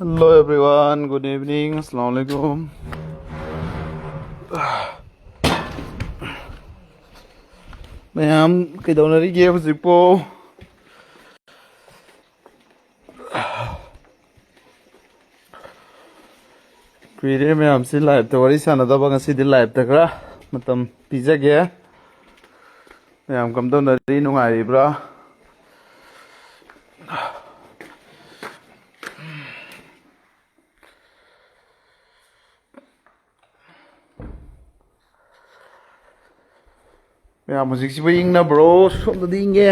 Hello everyone, good evening, Assalamu alaikum. Ma'am, kaidaunarige hꯧꯖꯤꯛꯄꯣ? Kuire ma'am si live ta wari sanadaba ngasidi live ta khara matam pijage. Ma'am kamdaunari nungairibra? Ma'am hꯧꯖꯤꯛꯁꯤꯕꯨ ꯏꯪꯅꯕ꯭ꯔꯣ? ꯁꯣꯝꯗꯗꯤ ꯏꯪꯉꯦ.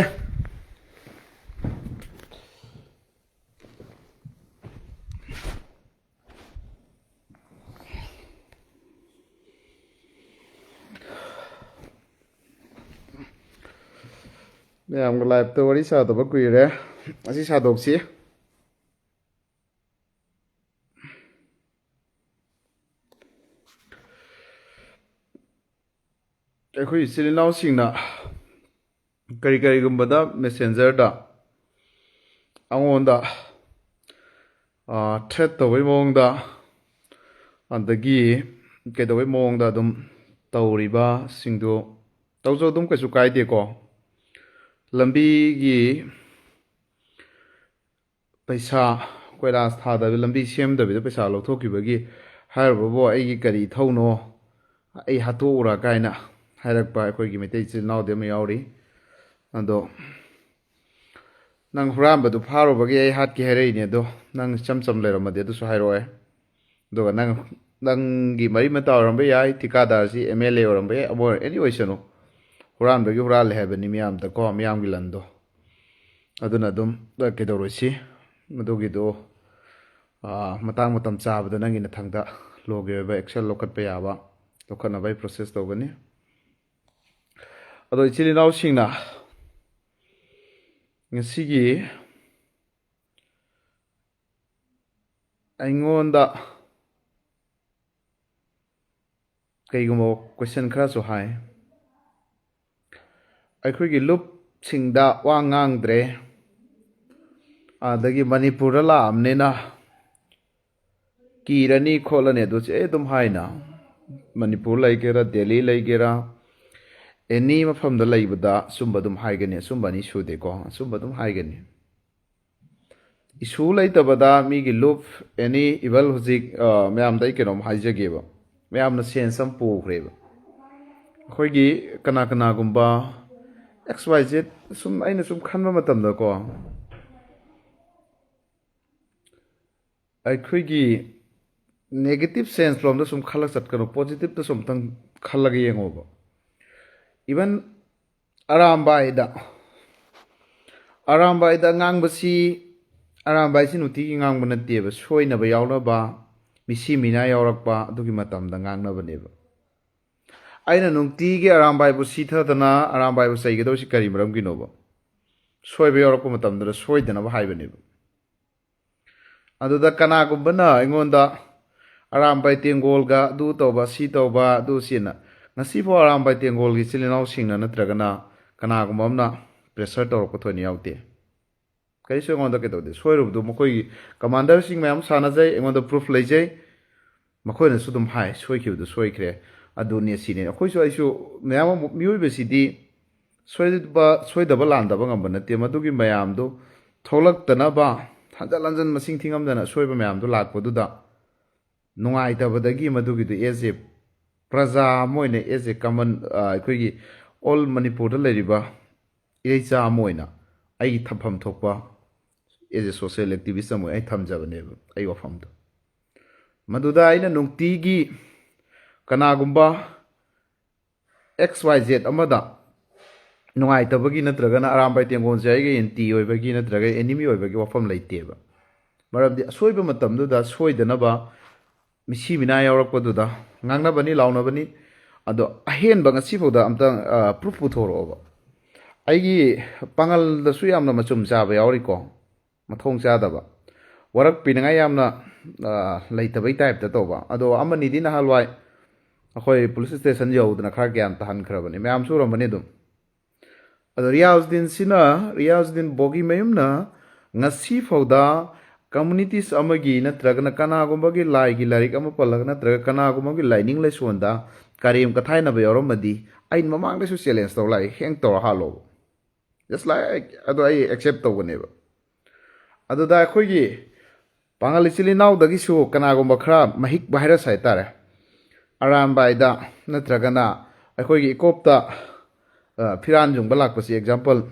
Ma'am live ta wari sadaba kuire. Asi sadoksi. ꯑꯩꯈꯣꯏ ꯏꯆꯤꯜ ꯏꯅꯥꯎꯁꯤꯡꯅ ꯀꯔꯤꯒꯨꯝꯕꯗ ꯃꯦꯁꯦꯟꯖꯔꯗ ꯑꯩꯉꯣꯟꯗ thread ꯇꯧꯕꯩ ꯃꯑꯣꯡꯗ ꯑꯗꯒꯤ ꯀꯩꯗꯧꯕꯩ ꯃꯑꯣꯡꯗ ꯑꯗꯨꯝ ꯇꯧꯔꯤꯕꯁꯤꯡꯗꯨ ꯇꯧꯁꯨ ꯑꯗꯨꯝ ꯀꯩꯁꯨ ꯀꯥꯏꯗꯦꯀꯣ. ꯂꯝꯕꯤꯒꯤ ꯄꯩꯁꯥ ꯀꯣꯏꯂꯥꯁ ꯊꯥꯗꯕ ꯂꯝꯕꯤ ꯁꯦꯝꯗꯕꯤꯗ ꯄꯩꯁꯥ ꯂꯧꯊꯣꯛꯈꯤꯕꯒꯤ ꯍꯥꯏꯔꯨꯕꯕꯨ ꯑꯩꯒꯤ ꯀꯔꯤ ꯏꯊꯧꯅꯣ ꯑꯩ ꯍꯥꯠꯇꯣꯛꯎꯔꯥ ꯀꯥꯏꯅ ꯍꯥꯏꯔꯛꯄ ꯑꯩꯈꯣꯏꯒꯤ ꯃꯩꯇꯩ ꯏꯆꯤꯜ ꯏꯅꯥꯎꯗꯤ ꯑꯃ ꯌꯥꯎꯔꯤ. ꯑꯗꯣ ꯅꯪ ꯍꯨꯔꯥꯟꯕꯗꯨ ꯐꯥꯔꯨꯕꯒꯤ ꯑꯩ ꯍꯥꯠꯀꯦ ꯍꯥꯏꯔꯛꯏꯅꯦ. ꯑꯗꯣ ꯅꯪ ꯏꯆꯝ ꯆꯝ ꯂꯩꯔꯝꯃꯗꯤ ꯑꯗꯨꯁꯨ ꯍꯥꯏꯔꯛꯑꯣ. ꯑꯗꯨꯒ ꯅꯪꯒꯤ ꯃꯔꯤ ꯃꯇꯥ ꯑꯣꯏꯔꯝꯕ ꯌꯥꯏ, ꯊꯤꯀꯥꯗꯥꯔꯁꯤ MLA ꯑꯣꯏꯔꯝꯕ ꯌꯥꯏ, ꯑꯃ ꯑꯦꯅꯤ ꯑꯣꯏꯁꯅꯨ. ꯍꯨꯔꯥꯟꯕꯒꯤ ꯍꯨꯔꯥꯜꯂꯦ ꯍꯥꯏꯕꯅꯤ ꯃꯤꯌꯥꯝꯗꯀꯣ, ꯃꯤꯌꯥꯝꯒꯤ ꯂꯟꯗꯣ. ꯑꯗꯨꯅ ꯑꯗꯨꯝ ꯀꯩꯗꯧꯔꯣꯏꯁꯤ ꯃꯗꯨꯒꯤꯗꯣ ꯃꯇꯥꯡ ꯃꯇꯝ ꯆꯥꯕꯗ ꯅꯪꯒꯤ ꯅꯊꯪꯗ ꯂꯣꯒꯤ ꯑꯣꯏꯕ ꯑꯦꯛꯁꯟ ꯂꯧꯈꯠꯄ ꯌꯥꯕ ꯂꯧꯈꯠꯅꯕ ꯑꯩ ꯄ꯭ꯔꯣꯁꯦꯁ ꯇꯧꯒꯅꯤ. ꯑꯗꯣ ꯏꯆꯤꯜ ꯏꯅꯥꯎꯁꯤꯡꯅ ꯉꯁꯤꯒꯤ ꯑꯩꯉꯣꯟꯗ ꯀꯩꯒꯨꯝꯕ ꯀ꯭ꯋꯦꯁꯟ ꯈꯔꯁꯨ ꯍꯥꯏ. ꯑꯩꯈꯣꯏꯒꯤ ꯂꯨꯞꯁꯤꯡꯗ ꯋꯥ ꯉꯥꯡꯗ꯭ꯔꯦ, ꯑꯗꯒꯤ ꯃꯅꯤꯄꯨꯔꯗ ꯂꯥꯛꯑꯕꯅꯤꯅ ꯀꯤꯔꯅꯤ ꯈꯣꯠꯂꯅꯤ ꯑꯗꯨꯁꯦ ꯑꯗꯨꯝ ꯍꯥꯏꯅ. ꯃꯅꯤꯄꯨꯔ ꯂꯩꯒꯦꯔꯥ, ꯗꯦꯜꯂꯤ ꯂꯩꯒꯦꯔꯥ, ꯑꯦꯅꯤ ꯃꯐꯝꯗ ꯂꯩꯕꯗ ꯑꯆꯨꯝꯕ ꯑꯗꯨꯝ ꯍꯥꯏꯒꯅꯤ. ꯑꯆꯨꯝꯕ ꯑꯅꯤ ꯁꯨꯗꯦꯀꯣ, ꯑꯆꯨꯝꯕ ꯑꯗꯨꯝ ꯍꯥꯏꯒꯅꯤ. ꯏꯁꯨ ꯂꯩꯇꯕꯗ ꯃꯤꯒꯤ ꯂꯨꯞ ꯑꯦꯅꯤ ꯏꯚꯜ ꯍꯧꯖꯤꯛ ꯃꯌꯥꯝꯗ ꯑꯩ ꯀꯩꯅꯣꯝ ꯍꯥꯏꯖꯒꯦꯕ. ꯃꯌꯥꯝꯅ ꯁꯦꯟꯁ ꯑꯃ ꯄꯨꯈ꯭ꯔꯦꯕ. ꯑꯩꯈꯣꯏꯒꯤ ꯀꯅꯥꯒꯨꯝꯕ XYZ ꯁꯨꯝ ꯑꯩꯅ ꯁꯨꯝ ꯈꯟꯕ ꯃꯇꯝꯗꯀꯣ, ꯑꯩꯈꯣꯏꯒꯤ ꯅꯦꯒꯦꯇꯤꯚ ꯁꯦꯟꯁ ꯂꯣꯝꯗ ꯁꯨꯝ ꯈꯜꯂꯒ ꯆꯠꯀꯅꯨ. ꯄꯣꯖꯤꯇꯤꯚꯇ ꯁꯨꯝ ꯑꯝꯇꯪ ꯈꯜꯂꯒ ꯌꯦꯡꯉꯣꯕ. ꯏꯚꯟ ꯑꯔꯥꯝꯕꯥꯏꯗ ꯉꯥꯡꯕꯁꯤ, ꯑꯔꯥꯝꯕꯥꯏꯁꯤ ꯅꯨꯡꯇꯤꯒꯤ ꯉꯥꯡꯕ ꯅꯠꯇꯦꯕ. ꯁꯣꯏꯅꯕ ꯌꯥꯎꯅꯕ, ꯃꯤꯁꯤ ꯃꯤꯅꯥ ꯌꯥꯎꯔꯛꯄ, ꯑꯗꯨꯒꯤ ꯃꯇꯝꯗ ꯉꯥꯡꯅꯕꯅꯦꯕ. ꯑꯩꯅ ꯅꯨꯡꯇꯤꯒꯤ ꯑꯔꯥꯝꯕꯥꯏꯕꯨ ꯁꯤꯊꯗꯅ ꯑꯔꯥꯝꯕꯥꯏꯕꯨ ꯆꯩꯒꯗꯧꯁꯤ ꯀꯔꯤ ꯃꯔꯝꯒꯤꯅꯣꯕ? ꯁꯣꯏꯕ ꯌꯥꯎꯔꯛꯄ ꯃꯇꯝꯗ ꯁꯣꯏꯗꯅꯕ ꯍꯥꯏꯕꯅꯦꯕ. ꯑꯗꯨꯗ ꯀꯅꯥꯒꯨꯝꯕꯅ ꯑꯩꯉꯣꯟꯗ ꯑꯔꯥꯝꯕꯥꯏ ꯇꯦꯡꯒꯣꯜꯒ ꯑꯗꯨ ꯇꯧꯕ ꯁꯤ ꯇꯧꯕ ꯑꯗꯨ ꯁꯤꯅ, ꯉꯁꯤꯐꯥꯎ ꯑꯔꯥꯝꯕꯥꯏ ꯇꯦꯡꯒꯣꯜꯒꯤ ꯏꯆꯤꯜ ꯏꯅꯥꯎꯁꯤꯡꯅ ꯅꯠꯇ꯭ꯔꯒꯅ ꯀꯅꯥꯒꯨꯝꯕ ꯑꯃꯅ ꯄ꯭ꯔꯦꯁꯔ ꯇꯧꯔꯛꯄ ꯊꯣꯏꯅ ꯌꯥꯎꯗꯦ. ꯀꯔꯤꯁꯨ ꯑꯩꯉꯣꯟꯗ ꯀꯩꯗꯧꯗꯦ. ꯁꯣꯏꯔꯨꯕꯗꯨ ꯃꯈꯣꯏꯒꯤ ꯀꯃꯥꯟꯗꯔꯁꯤꯡ ꯃꯌꯥꯝ ꯁꯥꯟꯅꯖꯩ, ꯑꯩꯉꯣꯟꯗ ꯄ꯭ꯔꯨꯐ ꯂꯩꯖꯩ. ꯃꯈꯣꯏꯅꯁꯨ ꯑꯗꯨꯝ ꯍꯥꯏ ꯁꯣꯏꯈꯤꯕꯗꯨ ꯁꯣꯏꯈ꯭ꯔꯦ, ꯑꯗꯨꯅꯦ ꯁꯤꯅꯦ. ꯑꯩꯁꯨ ꯃꯌꯥꯝ ꯑꯃ ꯃꯤꯑꯣꯏꯕꯁꯤꯗꯤ ꯁꯣꯏꯗꯕ ꯂꯥꯟꯗꯕ ꯉꯝꯕ ꯅꯠꯇꯦ. ꯃꯗꯨꯒꯤ ꯃꯌꯥꯝꯗꯨ ꯊꯣꯛꯂꯛꯇꯅꯕ ꯍꯟꯖꯟ ꯍꯟꯖꯟ ꯃꯁꯤꯡ ꯊꯤꯉꯝꯗꯅ ꯑꯁꯣꯏꯕ ꯃꯌꯥꯝꯗꯨ ꯂꯥꯛꯄꯗꯨꯗ ꯅꯨꯡꯉꯥꯏꯇꯕꯗꯒꯤ ꯃꯗꯨꯒꯤꯗꯨ ꯑꯦꯖ ꯑꯦ ꯄ꯭ꯔꯖꯥ ꯑꯃ ꯑꯣꯏꯅ, ꯑꯦꯖ ꯑꯦ ꯀꯃꯟ ꯑꯩꯈꯣꯏꯒꯤ ꯑꯣꯜ ꯃꯅꯤꯄꯨꯔꯗ ꯂꯩꯔꯤꯕ ꯏꯔꯩꯆꯥ ꯑꯃ ꯑꯣꯏꯅ ꯑꯩꯒꯤ ꯊꯝꯐꯝ ꯊꯣꯛꯄ ꯑꯦꯖ ꯑꯦ ꯁꯣꯁꯤꯌꯦꯜ ꯑꯦꯛꯇꯤꯚꯤꯁ ꯑꯃ ꯑꯩ ꯊꯝꯖꯕꯅꯦꯕ ꯑꯩ ꯋꯥꯐꯝꯗꯣ. ꯃꯗꯨꯗ ꯑꯩꯅ ꯅꯨꯡꯇꯤꯒꯤ ꯀꯅꯥꯒꯨꯝꯕ XYZ ꯑꯃꯗ ꯅꯨꯡꯉꯥꯏꯇꯕꯒꯤ ꯅꯠꯇ꯭ꯔꯒꯅ ꯑꯔꯥꯝꯕꯥꯏ ꯇꯦꯡꯒꯣꯜꯁꯦ ꯑꯩꯒ ꯑꯦꯟꯇꯤ ꯑꯣꯏꯕꯒꯤ ꯅꯠꯇ꯭ꯔꯒ ꯑꯦꯅꯤꯃꯤ ꯑꯣꯏꯕꯒꯤ ꯋꯥꯐꯝ ꯂꯩꯇꯦꯕ. ꯃꯔꯝꯗꯤ ꯑꯁꯣꯏꯕ ꯃꯇꯝꯗꯨꯗ ꯁꯣꯏꯗꯅꯕ ꯃꯤꯁꯤ ꯃꯤꯅꯥ ꯌꯥꯎꯔꯛꯄꯗꯨꯗ ꯉꯥꯡꯅꯕꯅꯤ, ꯂꯥꯎꯅꯕꯅꯤ. ꯑꯗꯣ ꯑꯍꯦꯟꯕ ꯉꯁꯤꯐꯥꯎꯗ ꯑꯝꯇꯪ ꯄ꯭ꯔꯨꯐ ꯄꯨꯊꯣꯔꯛꯑꯣꯕ. ꯑꯩꯒꯤ ꯄꯥꯡꯒꯜꯗꯁꯨ ꯌꯥꯝꯅ ꯃꯆꯨꯝ ꯆꯥꯕ ꯌꯥꯎꯔꯤꯀꯣ, ꯃꯊꯣꯡ ꯆꯥꯗꯕ, ꯋꯥꯔꯛ ꯄꯤꯅꯤꯡꯉꯥꯏ ꯌꯥꯝꯅ ꯂꯩꯇꯕꯩ ꯇꯥꯏꯞꯇ ꯇꯧꯕ. ꯑꯗꯣ ꯑꯃꯅꯤꯗꯤ ꯅꯍꯥꯟꯋꯥꯏ ꯑꯩꯈꯣꯏ ꯄꯨꯂꯤꯁ ꯁ꯭ꯇꯦꯁꯟ ꯌꯧꯗꯅ ꯈꯔ ꯒ꯭ꯌꯥꯟ ꯇꯥꯍꯟꯈ꯭ꯔꯕꯅꯤ. ꯃꯌꯥꯝꯁꯨ ꯎꯔꯝꯕꯅꯤ ꯑꯗꯨꯝ. ꯑꯗꯣ ꯔꯤꯌꯥꯖꯨꯗꯤꯟ ꯕꯣꯒꯤ ꯃꯌꯨꯝꯅ ꯉꯁꯤ ꯐꯥꯎꯗ ꯀꯝꯃꯨꯅꯤꯇꯤꯁ ꯑꯃꯒꯤ ꯅꯠꯇ꯭ꯔꯒꯅ ꯀꯅꯥꯒꯨꯝꯕꯒꯤ ꯂꯥꯏꯒꯤ ꯂꯥꯏꯔꯤꯛ ꯑꯃ ꯄꯜꯂꯒ ꯅꯠꯇ꯭ꯔꯒ ꯀꯅꯥꯒꯨꯝꯕꯒꯤ ꯂꯥꯏꯅꯤꯡ ꯂꯥꯏꯁꯣꯟꯗ ꯀꯔꯦꯝ ꯀꯊꯥꯏꯅꯕ ꯌꯥꯎꯔꯝꯃꯗꯤ ꯑꯩꯅ ꯃꯃꯥꯡꯗꯁꯨ ꯆꯦꯂꯦꯟꯖ ꯇꯧꯔ ꯂꯥꯛꯏ ꯍꯦꯡ ꯇꯧꯔ ꯍꯥꯠꯂꯣꯕ ꯖꯁ ꯂꯥꯏꯛ ꯑꯗꯣ ꯑꯩ ꯑꯦꯛꯁꯦꯞ ꯇꯧꯕꯅꯦꯕ ꯑꯗꯨꯗ ꯑꯩꯈꯣꯏꯒꯤ ꯄꯥꯉꯜ ꯏꯆꯤꯜ ꯏꯅꯥꯎꯗꯒꯤꯁꯨ ꯀꯅꯥꯒꯨꯝꯕ ꯈꯔ ꯃꯍꯤꯛ ꯚꯥꯏꯔꯁ ꯍꯥꯏꯇꯥꯔꯦ ꯑꯔꯥꯟꯕꯥꯏꯗ ꯅꯠꯇ꯭ꯔꯒꯅ ꯑꯩꯈꯣꯏꯒꯤ ꯏꯀꯣꯞꯇ ꯐꯤꯔꯥꯟ ꯌꯨꯡꯕ ꯂꯥꯛꯄꯁꯤ ꯑꯦꯛꯖꯥꯝꯄꯜ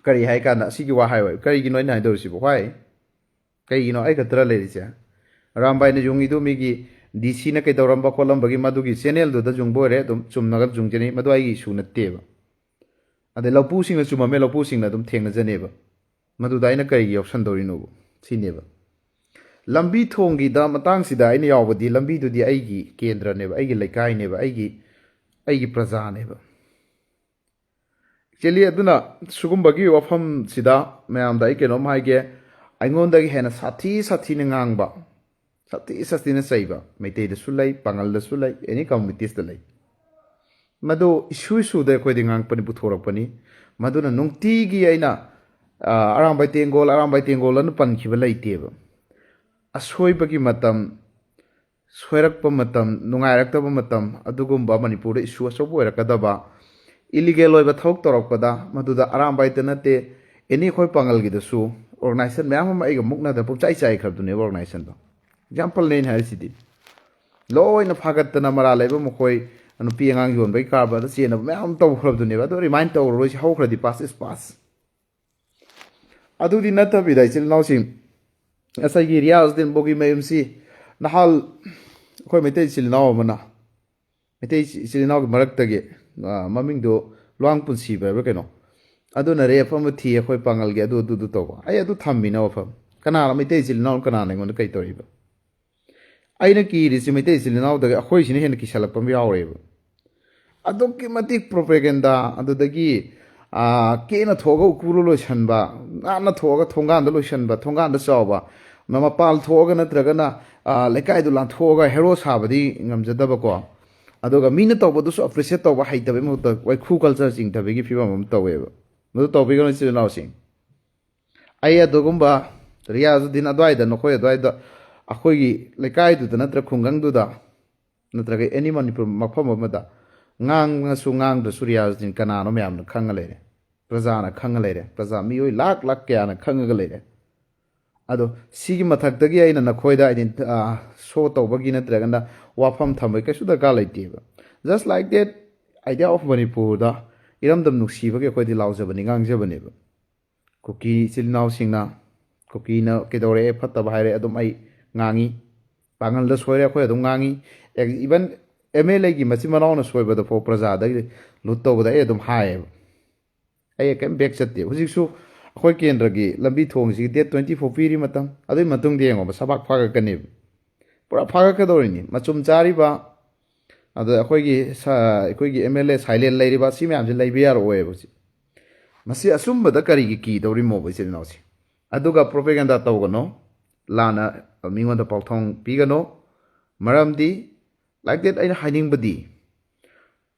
ꯀꯔꯤ ꯍꯥꯏ ꯀꯥꯟꯗ ꯑꯁꯤꯒꯤ ꯋꯥ ꯍꯥꯏꯌꯣ ꯀꯔꯤꯒꯤꯅꯣ ꯑꯩꯅ ꯍꯥꯏꯗꯧꯔꯤꯁꯤꯕꯣ ꯍꯣꯏ ꯀꯩꯒꯤꯅꯣ ꯑꯩ ꯈꯛꯇꯔ ꯂꯩꯔꯤꯁꯦ ꯑꯔꯥꯝꯕꯥꯏꯅ ꯌꯨꯡꯉꯤꯗꯨ ꯃꯤꯒꯤ ꯗꯤ ꯁꯤꯅ ꯀꯩꯗꯧꯔꯝꯕ ꯈꯣꯠꯂꯝꯕꯒꯤ ꯃꯗꯨꯒꯤ ꯆꯦꯅꯦꯜꯗꯨꯗ ꯌꯨꯡꯕ ꯑꯣꯏꯔꯦ ꯑꯗꯨꯝ ꯆꯨꯝꯅꯒ ꯌꯨꯡꯖꯅꯤ ꯃꯗꯨ ꯑꯩꯒꯤ ꯏꯁꯨ ꯅꯠꯇꯦꯕ ꯑꯗꯩ ꯂꯧꯄꯨꯁꯤꯡꯅ ꯆꯨꯝꯃꯝꯃꯦ ꯂꯧꯄꯨꯁꯤꯡꯅ ꯑꯗꯨꯝ ꯊꯦꯡꯅꯖꯅꯦꯕ ꯃꯗꯨꯗ ꯑꯩꯅ ꯀꯔꯤꯒꯤ ꯌꯥꯎꯁꯟꯗꯧꯔꯤꯅꯣꯕ ꯁꯤꯅꯦꯕ ꯂꯝꯕꯤ ꯊꯣꯡꯒꯤꯗ ꯃꯇꯥꯡꯁꯤꯗ ꯑꯩꯅ ꯌꯥꯎꯕꯗꯤ ꯂꯝꯕꯤꯗꯨꯗꯤ ꯑꯩꯒꯤ ꯀꯦꯟꯗ꯭ꯔꯅꯦꯕ ꯑꯩꯒꯤ ꯂꯩꯀꯥꯏꯅꯦꯕ ꯑꯩꯒꯤ ꯄ꯭ꯔꯖꯥꯅꯦꯕ ꯑꯦꯛꯆꯨꯋꯦꯂꯤ ꯑꯗꯨꯅ ꯁꯤꯒꯨꯝꯕꯒꯤ ꯋꯥꯐꯝꯁꯤꯗ ꯃꯌꯥꯝꯗ ꯑꯩ ꯀꯩꯅꯣꯝ ꯍꯥꯏꯒꯦ ꯑꯩꯉꯣꯟꯗꯒꯤ ꯍꯦꯟꯅ ꯁꯥꯊꯤꯅ ꯉꯥꯡꯕ ꯁꯥꯊꯤꯅ ꯆꯩꯕ ꯃꯩꯇꯩꯗꯁꯨ ꯂꯩ ꯄꯥꯉꯜꯗꯁꯨ ꯂꯩ ꯑꯦꯅꯤ ꯀꯝꯃꯨꯅꯤꯇꯤꯁꯇ ꯂꯩ ꯃꯗꯨ ꯏꯁꯨꯗ ꯑꯩꯈꯣꯏꯗꯤ ꯉꯥꯡꯉꯛꯄꯅꯤ ꯄꯨꯊꯣꯔꯛꯄꯅꯤ ꯃꯗꯨꯅ ꯅꯨꯡꯇꯤꯒꯤ ꯑꯩꯅ ꯑꯔꯥꯝꯕꯥꯏ ꯇꯦꯡꯒꯣꯜ ꯑꯅ ꯄꯟꯈꯤꯕ ꯂꯩꯇꯦꯕ ꯑꯁꯣꯏꯕꯒꯤ ꯃꯇꯝ ꯁꯣꯏꯔꯛꯄ ꯃꯇꯝ ꯅꯨꯡꯉꯥꯏꯔꯛꯇꯕ ꯃꯇꯝ ꯑꯗꯨꯒꯨꯝꯕ ꯃꯅꯤꯄꯨꯔꯗ ꯏꯁꯨ ꯑꯆꯧꯕ ꯑꯣꯏꯔꯛꯀꯗꯕ ꯏꯂꯤꯒꯦꯜ ꯑꯣꯏꯕ ꯊꯕꯛ ꯇꯧꯔꯛꯄꯗ ꯃꯗꯨꯗ ꯑꯔꯥꯝꯕꯥꯏꯇ ꯅꯠꯇꯦ ꯑꯦꯅꯤ ꯑꯩꯈꯣꯏ ꯄꯥꯉꯜꯒꯤꯗꯁꯨ ꯑꯣꯔꯒꯅꯥꯏꯖꯦꯁꯟ ꯃꯌꯥꯝ ꯑꯃ ꯑꯩꯒ ꯃꯨꯛꯅꯗꯅ ꯄꯨꯡꯆꯥꯏ ꯆꯥꯏꯈ꯭ꯔꯕꯗꯨꯅꯦꯕ ꯑꯣꯔꯒꯅꯥꯏꯖꯦꯁꯟꯗꯣ ꯑꯦꯛꯖꯥꯝꯄꯜꯅꯦ ꯑꯩꯅ ꯍꯥꯏꯔꯤꯁꯤꯗꯤ ꯂꯣꯏꯅ ꯐꯥꯒꯠꯇꯅ ꯃꯔꯥ ꯂꯩꯕ ꯃꯈꯣꯏ ꯅꯨꯄꯤ ꯑꯉꯥꯡ ꯌꯣꯟꯕꯒꯤ ꯀꯥꯔꯕꯥꯔꯗ ꯆꯦꯟꯅꯕ ꯃꯌꯥꯝ ꯑꯃ ꯇꯧꯈ꯭ꯔꯕꯗꯨꯅꯦꯕ ꯑꯗꯣ ꯔꯤꯃꯥꯏꯟ ꯇꯧꯔꯔꯣꯏꯁꯤ ꯍꯧꯈ꯭ꯔꯗꯤ ꯄꯥꯁ ꯏꯁ ꯄꯥꯁ ꯑꯗꯨꯗꯤ ꯅꯠꯇꯕꯤꯗ ꯏꯆꯤꯜ ꯏꯅꯥꯎꯁꯤꯡ ꯉꯁꯥꯏꯒꯤ ꯔꯤꯌꯥꯖꯨꯗꯤꯟ ꯕꯣꯒꯤ ꯃꯌꯨꯝꯁꯤ ꯅꯍꯥꯜ ꯑꯩꯈꯣꯏ ꯃꯩꯇꯩ ꯏꯆꯤꯜ ꯏꯅꯥꯎ ꯑꯃꯅ ꯃꯩꯇꯩ ꯏꯆꯤꯜ ꯏꯅꯥꯎꯒꯤ ꯃꯔꯛꯇꯒꯤ ꯃꯃꯤꯡꯗꯣ ꯂꯨꯋꯥꯡ ꯄꯨꯟꯁꯤꯕ ꯍꯥꯏꯕ꯭ꯔꯥ ꯀꯩꯅꯣ ꯑꯗꯨꯅ ꯔꯦꯞ ꯑꯃ ꯊꯤ ꯑꯩꯈꯣꯏ ꯄꯥꯉꯜꯒꯤ ꯑꯗꯨ ꯇꯧꯕ ꯑꯩ ꯑꯗꯨ ꯊꯝꯃꯤꯅ ꯋꯥꯐꯝ ꯀꯅꯥꯅ ꯃꯩꯇꯩ ꯏꯆꯤꯜ ꯏꯅꯥꯎ ꯀꯅꯥꯅ ꯑꯩꯉꯣꯟꯗ ꯀꯩ ꯇꯧꯔꯤꯕ ꯑꯩꯅ ꯀꯤꯔꯤꯁꯤ ꯃꯩꯇꯩ ꯏꯆꯤꯜ ꯏꯅꯥꯎꯗꯒꯤ ꯑꯩꯈꯣꯏꯁꯤꯅ ꯍꯦꯟꯅ ꯀꯤꯁꯜꯂꯛꯄ ꯑꯃ ꯌꯥꯎꯔꯦꯕ ꯑꯗꯨꯛꯀꯤ ꯃꯇꯤꯛ ꯄ꯭ꯔꯣꯄꯦꯒꯦꯟꯗꯥ ꯑꯗꯨꯗꯒꯤ ꯀꯦꯅ ꯊꯣꯛꯑꯒ ꯎꯀꯨꯔꯨ ꯂꯣꯏꯁꯟꯕ ꯉꯥꯟꯅ ꯊꯣꯛꯑꯒ ꯊꯣꯡꯒꯥꯟꯗ ꯂꯣꯏꯁꯟꯕ ꯊꯣꯡꯒꯥꯟꯗ ꯆꯥꯎꯕ ꯃꯄꯥꯜ ꯊꯣꯛꯑꯒ ꯅꯠꯇ꯭ꯔꯒꯅ ꯂꯩꯀꯥꯏꯗꯨ ꯂꯥꯟꯊꯣꯛꯑꯒ ꯍꯦꯔꯣ ꯁꯥꯕꯗꯤ ꯉꯝꯖꯗꯕꯀꯣ ꯑꯗꯨꯒ ꯃꯤꯅ ꯇꯧꯕꯗꯨꯁꯨ ꯑꯦꯄ꯭ꯔꯤꯁꯤꯌꯦꯠ ꯇꯧꯕ ꯍꯩꯇꯕꯒꯤ ꯃꯍꯨꯠꯇ ꯋꯥꯏꯈꯨ ꯀꯜꯆꯔ ꯆꯤꯡꯊꯕꯒꯤ ꯐꯤꯕꯝ ꯑꯃ ꯇꯧꯋꯦꯕ ꯃꯗꯨ ꯇꯧꯕꯤꯒꯅꯨ ꯏꯆꯤꯜ ꯏꯅꯥꯎꯁꯤꯡ ꯑꯩ ꯑꯗꯨꯒꯨꯝꯕ ꯔꯤꯌꯥꯖꯨꯗꯤꯟ ꯑꯗꯨꯋꯥꯏꯗ ꯅꯈꯣꯏ ꯑꯗꯨꯋꯥꯏꯗ ꯑꯩꯈꯣꯏꯒꯤ ꯂꯩꯀꯥꯏꯗꯨꯗ ꯅꯠꯇ꯭ꯔꯒ ꯈꯨꯡꯒꯪꯗꯨꯗ ꯅꯠꯇ꯭ꯔꯒ ꯑꯦꯅꯤ ꯃꯅꯤꯄꯨꯔ ꯃꯐꯝ ꯑꯃꯗ ꯉꯥꯡꯉꯁꯨ ꯉꯥꯡꯗ꯭ꯔꯁꯨ ꯔꯤꯌꯥꯖꯨꯗꯤꯟ ꯀꯅꯥꯅꯣ ꯃꯌꯥꯝꯅ ꯈꯪꯉ ꯂꯩꯔꯦ ꯄ꯭ꯔꯖꯥꯅ ꯈꯪꯉ ꯂꯩꯔꯦ ꯄ꯭ꯔꯖꯥ ꯃꯤꯑꯣꯏ ꯂꯥꯛ ꯀꯌꯥꯅ ꯈꯪꯉꯒ ꯂꯩꯔꯦ ꯑꯗꯣ ꯁꯤꯒꯤ ꯃꯊꯛꯇꯒꯤ ꯑꯩꯅ ꯅꯈꯣꯏꯗ ꯁꯣ ꯇꯧꯕꯒꯤ ꯅꯠꯇ꯭ꯔꯒꯅ ꯋꯥꯐꯝ ꯊꯝꯕꯒꯤ ꯀꯩꯁꯨ ꯗꯔꯀꯥꯔ ꯂꯩꯇꯦꯕ just like date idea of ꯃꯅꯤꯄꯨꯔꯗ ꯏꯔꯝꯗꯝ ꯅꯨꯡꯁꯤꯕꯒꯤ ꯑꯩꯈꯣꯏꯗꯤ ꯂꯥꯎꯖꯕꯅꯤ ꯉꯥꯡꯖꯕꯅꯦꯕ ꯀꯨꯀꯤ ꯏꯆꯤꯜ ꯏꯅꯥꯎꯁꯤꯡꯅ ꯀꯨꯀꯤꯅ ꯀꯩꯗꯧꯔꯛꯑꯦ ꯐꯠꯇꯕ ꯍꯥꯏꯔꯦ ꯑꯗꯨꯝ ꯑꯩ ꯉꯥꯡꯉꯤ ꯄꯥꯉꯜꯗ ꯁꯣꯏꯔꯦ ꯑꯩꯈꯣꯏ ꯑꯗꯨꯝ ꯉꯥꯡꯉꯤ ꯏꯚꯟ ꯑꯦꯝ ꯑꯦꯜ ꯑꯦꯒꯤ ꯃꯆꯤꯟ ꯃꯅꯥꯎꯅ ꯁꯣꯏꯕꯗ ꯐꯥꯎ प्रजाꯗꯒꯤ ꯂꯨꯠ ꯇꯧꯕꯗ ꯑꯩ ꯑꯗꯨꯝ ꯍꯥꯏꯌꯦꯕ ꯑꯩ ꯀꯩꯝ ꯕꯦꯛ ꯆꯠꯇꯦ ꯍꯧꯖꯤꯛꯁꯨ ꯑꯩꯈꯣꯏ ꯀꯦꯟꯗ꯭ꯔꯒꯤ ꯂꯝꯕꯤ ꯊꯣꯡꯁꯤꯒꯤ ꯗꯦꯠ 24 ꯄꯤꯔꯤ ꯃꯇꯝ ꯑꯗꯨꯒꯤ ꯃꯇꯨꯡꯗ ꯌꯦꯡꯉꯣꯕ ꯁꯕꯥꯛ ꯐꯥꯒꯠꯀꯅꯦꯕ ꯄꯨꯔꯥ ꯐꯥꯒꯠꯀꯗꯧꯔꯤꯅꯤ ꯃꯆꯨꯝ ꯆꯥꯔꯤꯕ ꯑꯗ ꯑꯩꯈꯣꯏꯒꯤ ꯑꯦꯝ ꯑꯦꯜ ꯑꯦ ꯁꯥꯏꯂꯦꯟ ꯂꯩꯔꯤꯕ ꯁꯤ ꯃꯌꯥꯝꯁꯦ ꯂꯩꯕ ꯌꯥꯔꯛꯑꯣꯏꯕ ꯍꯧꯖꯤꯛ ꯃꯁꯤ ꯑꯆꯨꯝꯕꯗ ꯀꯔꯤꯒꯤ ꯀꯤꯗꯧꯔꯤꯃꯣꯕ ꯏꯆꯤꯜ ꯏꯅꯥꯎꯁꯦ ꯑꯗꯨꯒ ꯄ꯭ꯔꯣꯄꯦꯒꯦꯟꯗꯥ ꯇꯧꯒꯅꯣ ꯂꯥꯟꯅ ꯃꯤꯉꯣꯟꯗ ꯄꯥꯎꯊꯥꯡ ꯄꯤꯒꯅꯣ ꯃꯔꯝꯗꯤ ꯂꯥꯏꯛ ꯗꯦꯠ ꯑꯩꯅ ꯍꯥꯏꯅꯤꯡꯕꯗꯤ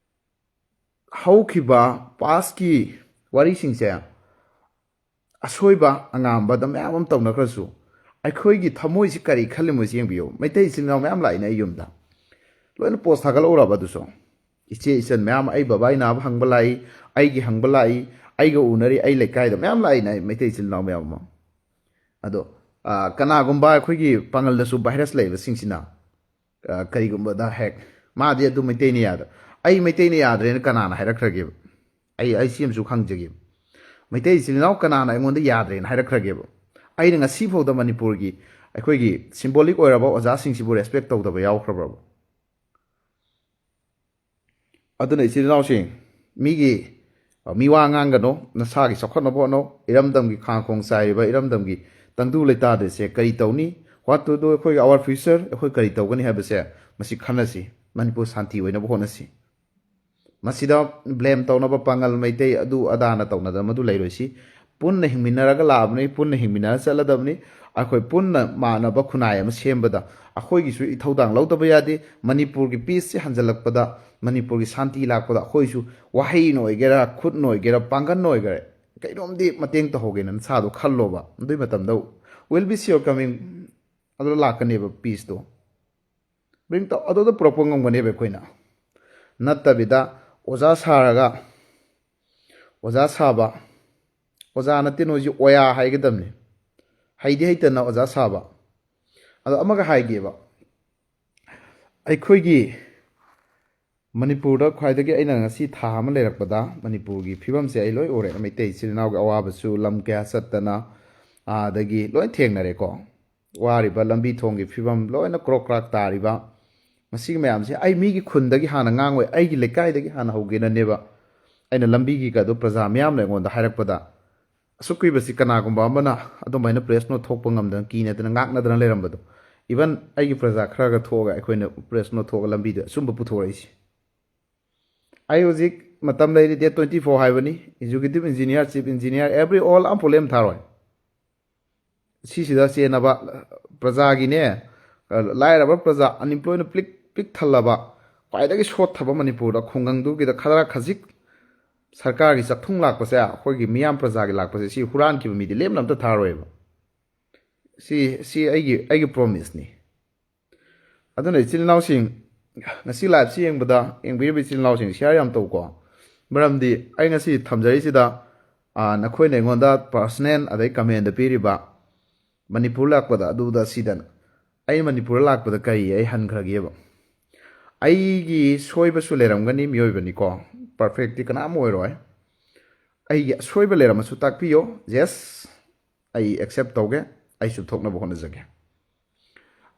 ꯍꯧꯈꯤꯕ ꯄꯥꯁꯀꯤ ꯋꯥꯔꯤꯁꯤꯡꯁꯦ ꯑꯁꯣꯏꯕ ꯑꯉꯥꯝꯕꯗ ꯃꯌꯥꯝ ꯑꯃ ꯇꯧꯅꯈ꯭ꯔꯁꯨ ꯑꯩꯈꯣꯏꯒꯤ ꯊꯃꯣꯏꯁꯤ ꯀꯔꯤ ꯈꯜꯂꯤꯃꯣꯁꯤ ꯌꯦꯡꯕꯤꯌꯨ ꯃꯩꯇꯩ ꯏꯆꯤꯜ ꯏꯅꯥꯎ ꯃꯌꯥꯝ ꯂꯥꯛꯏꯅꯦ ꯑꯩ ꯌꯨꯝꯗ ꯂꯣꯏꯅ ꯄꯣꯁ ꯊꯥꯒꯠꯂꯛꯎꯔꯕ ꯑꯗꯨꯁꯨ ꯏꯆꯦ ꯏꯆꯟ ꯃꯌꯥꯝ ꯑꯩ ꯕꯕꯥ ꯏꯅꯥꯕ ꯍꯪꯕ ꯂꯥꯛꯏ ꯑꯩꯒꯤ ꯍꯪꯕ ꯂꯥꯛꯏ ꯑꯩꯒ ꯎꯅꯔꯤ ꯑꯩ ꯂꯩꯀꯥꯏꯗ ꯃꯌꯥꯝ ꯂꯥꯛꯏꯅꯦ ꯃꯩꯇꯩ ꯏꯆꯤꯜ ꯏꯅꯥꯎ ꯃꯌꯥꯝ ꯑꯃ ꯑꯗꯣ ꯀꯅꯥꯒꯨꯝꯕ ꯑꯩꯈꯣꯏꯒꯤ ꯄꯥꯉꯜꯗꯁꯨ ꯚꯥꯏꯔꯁ ꯂꯩꯕꯁꯤꯡꯁꯤꯅ ꯀꯔꯤꯒꯨꯝꯕꯗ ꯍꯦꯛ ꯃꯥꯗꯤ ꯑꯗꯨ ꯃꯩꯇꯩꯅ ꯌꯥꯗ ꯑꯩ ꯃꯩꯇꯩꯅ ꯌꯥꯗ꯭ꯔꯦꯅ ꯀꯅꯥꯅ ꯍꯥꯏꯔꯛꯈ꯭ꯔꯒꯦꯕ ꯑꯩ ꯁꯤ ꯑꯃꯁꯨ ꯈꯪꯖꯒꯦꯕ ꯃꯩꯇꯩ ꯏꯆꯤꯜ ꯏꯅꯥꯎ ꯀꯅꯥꯅ ꯑꯩꯉꯣꯟꯗ ꯌꯥꯗ꯭ꯔꯦꯅ ꯍꯥꯏꯔꯛꯈ꯭ꯔꯒꯦꯕ ꯑꯩꯅ ꯉꯁꯤꯐꯥꯎꯗ ꯃꯅꯤꯄꯨꯔꯒꯤ ꯑꯩꯈꯣꯏꯒꯤ ꯁꯤꯝꯕꯣꯂꯤꯛ ꯑꯣꯏꯔꯕ ꯑꯣꯖꯥꯁꯤꯡꯁꯤꯕꯨ ꯔꯦꯁꯄꯦꯛ ꯇꯧꯗꯕ ꯌꯥꯎꯈ꯭ꯔꯕ꯭ꯔꯕ ꯑꯗꯨꯅ ꯏꯆꯤꯜ ꯏꯅꯥꯎꯁꯤꯡ ꯃꯤꯒꯤ ꯃꯤꯋꯥ ꯉꯥꯡꯒꯅꯣ ꯅꯁꯥꯒꯤ ꯆꯥꯎꯈꯠꯅꯕ ꯍꯣꯠꯅꯧ ꯏꯔꯝꯗꯝꯒꯤ ꯈꯥꯡꯈꯣꯡ ꯆꯥꯏꯔꯤꯕ ꯏꯔꯝꯗꯝꯒꯤ ꯇꯪꯗꯨ ꯂꯩꯇꯥꯗꯁꯦ ꯀꯔꯤ ꯇꯧꯅꯤ ꯋꯥꯠ ꯇꯨ ꯗꯨ ꯑꯩꯈꯣꯏꯒꯤ ꯑꯋꯥꯔ ꯐ꯭ꯌꯨꯆꯔ ꯑꯩꯈꯣꯏ ꯀꯔꯤ ꯇꯧꯒꯅꯤ ꯍꯥꯏꯕꯁꯦ ꯃꯁꯤ ꯈꯟꯅꯁꯤ ꯃꯅꯤꯄꯨꯔ ꯁꯥꯟꯇꯤ ꯑꯣꯏꯅꯕ ꯍꯣꯠꯅꯁꯤ ꯃꯁꯤꯗ ꯕ꯭ꯂꯦꯝ ꯇꯧꯅꯕ ꯄꯥꯉꯜ ꯃꯩꯇꯩ ꯑꯗꯨ ꯑꯗꯥꯅ ꯇꯧꯅꯗꯕ ꯃꯗꯨ ꯂꯩꯔꯣꯏꯁꯤ ꯄꯨꯟꯅ ꯍꯤꯡꯃꯤꯟꯅꯔꯒ ꯂꯥꯛꯑꯕꯅꯤ ꯄꯨꯟꯅ ꯍꯤꯡꯃꯤꯟꯅꯔ ꯆꯠꯂꯗꯕꯅꯤ ꯑꯩꯈꯣꯏ ꯄꯨꯟꯅ ꯃꯥꯟꯅꯕ ꯈꯨꯟꯅꯥꯏ ꯑꯃ ꯁꯦꯝꯕꯗ ꯑꯩꯈꯣꯏꯒꯤꯁꯨ ꯏꯊꯧꯗꯥꯡ ꯂꯧꯗꯕ ꯌꯥꯗꯦ ꯃꯅꯤꯄꯨꯔꯒꯤ ꯄꯤꯁꯁꯤ ꯍꯟꯖꯜꯂꯛꯄꯗ ꯃꯅꯤꯄꯨꯔꯒꯤ ꯁꯥꯟꯇꯤ ꯂꯥꯛꯄꯗ ꯑꯩꯈꯣꯏꯁꯨ ꯋꯥꯍꯩꯅ ꯑꯣꯏꯒꯦꯔꯥ ꯈꯨꯠꯅ ꯑꯣꯏꯒꯦꯔꯥ ꯄꯥꯡꯒꯜꯅ ꯑꯣꯏꯒꯦꯔꯥ ꯀꯩꯅꯣꯝꯗꯤ ꯃꯇꯦꯡ ꯇꯧꯍꯧꯒꯦꯅ ꯅꯁꯥꯗꯣ ꯈꯜꯂꯣꯕ ꯑꯗꯨꯏ ꯃꯇꯝꯗ ꯋꯤꯜ ꯕꯤ ꯁꯤꯌꯣꯔ ꯀꯃꯤꯡ ꯑꯗꯨꯗ ꯂꯥꯛꯀꯅꯦꯕ ꯄꯤꯁꯇꯣ ꯕ꯭ꯔꯤꯡ ꯇꯧ ꯑꯗꯨꯗ ꯄꯨꯔꯛꯄ ꯉꯝꯒꯅꯦꯕ ꯑꯩꯈꯣꯏꯅ ꯅꯠꯇꯕꯤꯗ ꯑꯣꯖꯥ ꯁꯥꯔꯒ ꯑꯣꯖꯥ ꯁꯥꯕ ꯑꯣꯖꯥ ꯅꯠꯇꯦ ꯅꯣꯏꯁꯤ ꯑꯣꯌꯥ ꯍꯥꯏꯒꯗꯕꯅꯤ ꯍꯩꯗꯤ ꯍꯩꯇꯅ ꯑꯣꯖꯥ ꯁꯥꯕ ꯑꯗꯣ ꯑꯃꯒ ꯍꯥꯏꯒꯦꯕ ꯑꯩꯈꯣꯏꯒꯤ ꯃꯅꯤꯄꯨꯔꯗ ꯈ꯭ꯋꯥꯏꯗꯒꯤ ꯑꯩꯅ ꯉꯁꯤ ꯊꯥ ꯑꯃ ꯂꯩꯔꯛꯄꯗ ꯃꯅꯤꯄꯨꯔꯒꯤ ꯐꯤꯕꯝꯁꯦ ꯑꯩ ꯂꯣꯏ ꯎꯔꯦ ꯃꯩꯇꯩ ꯏꯆꯤꯜ ꯏꯅꯥꯎꯒꯤ ꯑꯋꯥꯕꯁꯨ ꯂꯝ ꯀꯌꯥ ꯆꯠꯇꯅ ꯑꯗꯒꯤ ꯂꯣꯏ ꯊꯦꯡꯅꯔꯦꯀꯣ ꯋꯥꯔꯤꯕ ꯂꯝꯕꯤ ꯊꯣꯡꯒꯤ ꯐꯤꯕꯝ ꯂꯣꯏꯅ ꯀ꯭ꯔꯣꯛ ꯀ꯭ꯔꯥꯛ ꯇꯥꯔꯤꯕ ꯃꯁꯤꯒꯤ ꯃꯌꯥꯝꯁꯦ ꯑꯩ ꯃꯤꯒꯤ ꯈꯨꯟꯗꯒꯤ ꯍꯥꯟꯅ ꯉꯥꯡꯉꯣꯏ ꯑꯩꯒꯤ ꯂꯩꯀꯥꯏꯗꯒꯤ ꯍꯥꯟꯅ ꯍꯧꯒꯦꯅꯅꯦꯕ ꯑꯩꯅ ꯂꯝꯕꯤꯒꯤꯒꯗꯣ ꯄ꯭ꯔꯖꯥ ꯃꯌꯥꯝꯅ ꯑꯩꯉꯣꯟꯗ ꯍꯥꯏꯔꯛꯄꯗ ꯑꯁꯨꯛ ꯀꯨꯏꯕꯁꯤ ꯀꯅꯥꯒꯨꯝꯕ ꯑꯃꯅ ꯑꯗꯨꯃꯥꯏꯅ ꯄ꯭ꯔꯦꯁ ꯅꯣꯠ ꯊꯣꯛꯄ ꯉꯝꯗꯅ ꯀꯤꯅꯗꯅ ꯉꯥꯛꯅꯗꯅ ꯂꯩꯔꯝꯕꯗꯣ ꯏꯚꯟ ꯑꯩꯒꯤ ꯄ꯭ꯔꯖꯥ ꯈꯔꯒ ꯊꯣꯛꯑꯒ ꯑꯩꯈꯣꯏꯅ ꯄ꯭ꯔꯦꯁ ꯅꯣꯠ ꯊꯣꯛꯑꯒ ꯂꯝꯕꯤꯗ ꯑꯁꯨꯝꯕ ꯄꯨꯊꯣꯔꯛꯏꯁꯤ ꯑꯩ ꯍꯧꯖꯤꯛ ꯃꯇꯝ ꯂꯩꯔꯤ ꯗꯦꯠ 24 ꯍꯥꯏꯕꯅꯤ ꯑꯦꯛꯖꯤꯀ꯭ꯌꯨꯇꯤꯚ ꯏꯟꯖꯤꯅꯤꯌꯥꯔ ꯆꯤꯐ ꯏꯟꯖꯤꯅꯤꯌꯥꯔ ꯑꯦꯕ꯭ꯔꯤ ꯑꯣꯜ ꯑꯝꯐꯥꯎ ꯂꯦꯝ ꯊꯥꯔꯣꯏ ꯁꯤꯁꯤꯗ ꯆꯦꯟꯅꯕ ꯄ꯭ꯔꯖꯥꯒꯤꯅꯦ ꯂꯥꯏꯔꯕ ꯄ꯭ꯔꯖꯥ ꯑꯟꯏꯝꯄ꯭ꯂꯣꯏꯅ ꯄꯤꯛ ꯊꯜꯂꯕ ꯈ꯭ꯋꯥꯏꯗꯒꯤ ꯁꯣꯠꯊꯕ ꯃꯅꯤꯄꯨꯔꯗ ꯈꯨꯡꯒꯪꯗꯨꯒꯤꯗ ꯈꯔ ꯈꯖꯤꯛ ꯁꯔꯀꯥꯔꯒꯤ ꯆꯥꯛꯊꯨꯡ ꯂꯥꯛꯄꯁꯦ ꯑꯩꯈꯣꯏꯒꯤ ꯃꯤꯌꯥꯝ ꯄ꯭ꯔꯖꯥꯒꯤ ꯂꯥꯛꯄꯁꯦ ꯁꯤ ꯍꯨꯔꯥꯟꯈꯤꯕ ꯃꯤꯗꯤ ꯂꯦꯝꯅ ꯑꯝꯇ ꯊꯥꯔꯣꯏꯕ ꯁꯤ ꯑꯩꯒꯤ ꯄ꯭ꯔꯣꯃꯤꯁꯅꯤ ꯑꯗꯨꯅ ꯏꯆꯤꯜ ꯏꯅꯥꯎꯁꯤꯡ ꯉꯁꯤ ꯂꯥꯏꯚꯁꯤ ꯌꯦꯡꯕꯤꯔꯤꯕ ꯏꯆꯤꯜ ꯏꯅꯥꯎꯁꯤꯡ ꯁꯤꯌꯥꯔ ꯌꯥꯝ ꯇꯧꯀꯣ ꯃꯔꯝꯗꯤ ꯑꯩ ꯉꯁꯤ ꯊꯝꯖꯔꯤꯁꯤꯗ ꯅꯈꯣꯏꯅ ꯑꯩꯉꯣꯟꯗ ꯄꯥꯔꯁꯣꯅꯦꯜ ꯑꯗꯩ ꯀꯃꯦꯟꯗ ꯄꯤꯔꯤꯕ ꯃꯅꯤꯄꯨꯔ ꯂꯥꯛꯄꯗ ꯑꯗꯨꯗ ꯁꯤꯗ ꯑꯩ ꯃꯅꯤꯄꯨꯔ ꯂꯥꯛꯄꯗ ꯀꯔꯤ ꯑꯩ ꯍꯟꯈ꯭ꯔꯒꯦꯕ ꯑꯩꯒꯤ ꯁꯣꯏꯕꯁꯨ ꯂꯩꯔꯝꯒꯅꯤ ꯃꯤꯑꯣꯏꯕꯅꯤꯀꯣ ꯄꯔꯐꯦꯛꯇꯤ ꯀꯅꯥꯝ ꯑꯣꯏꯔꯣꯏ ꯑꯩꯒꯤ ꯑꯁꯣꯏꯕ ꯂꯩꯔꯝꯃꯁꯨ ꯇꯥꯛꯄꯤꯌꯣ ꯌꯦꯁ ꯑꯩ ꯑꯦꯛꯁꯦꯞ ꯇꯧꯒꯦ ꯑꯩ ꯆꯨꯝꯊꯣꯛꯅꯕ ꯍꯣꯠꯅꯖꯒꯦ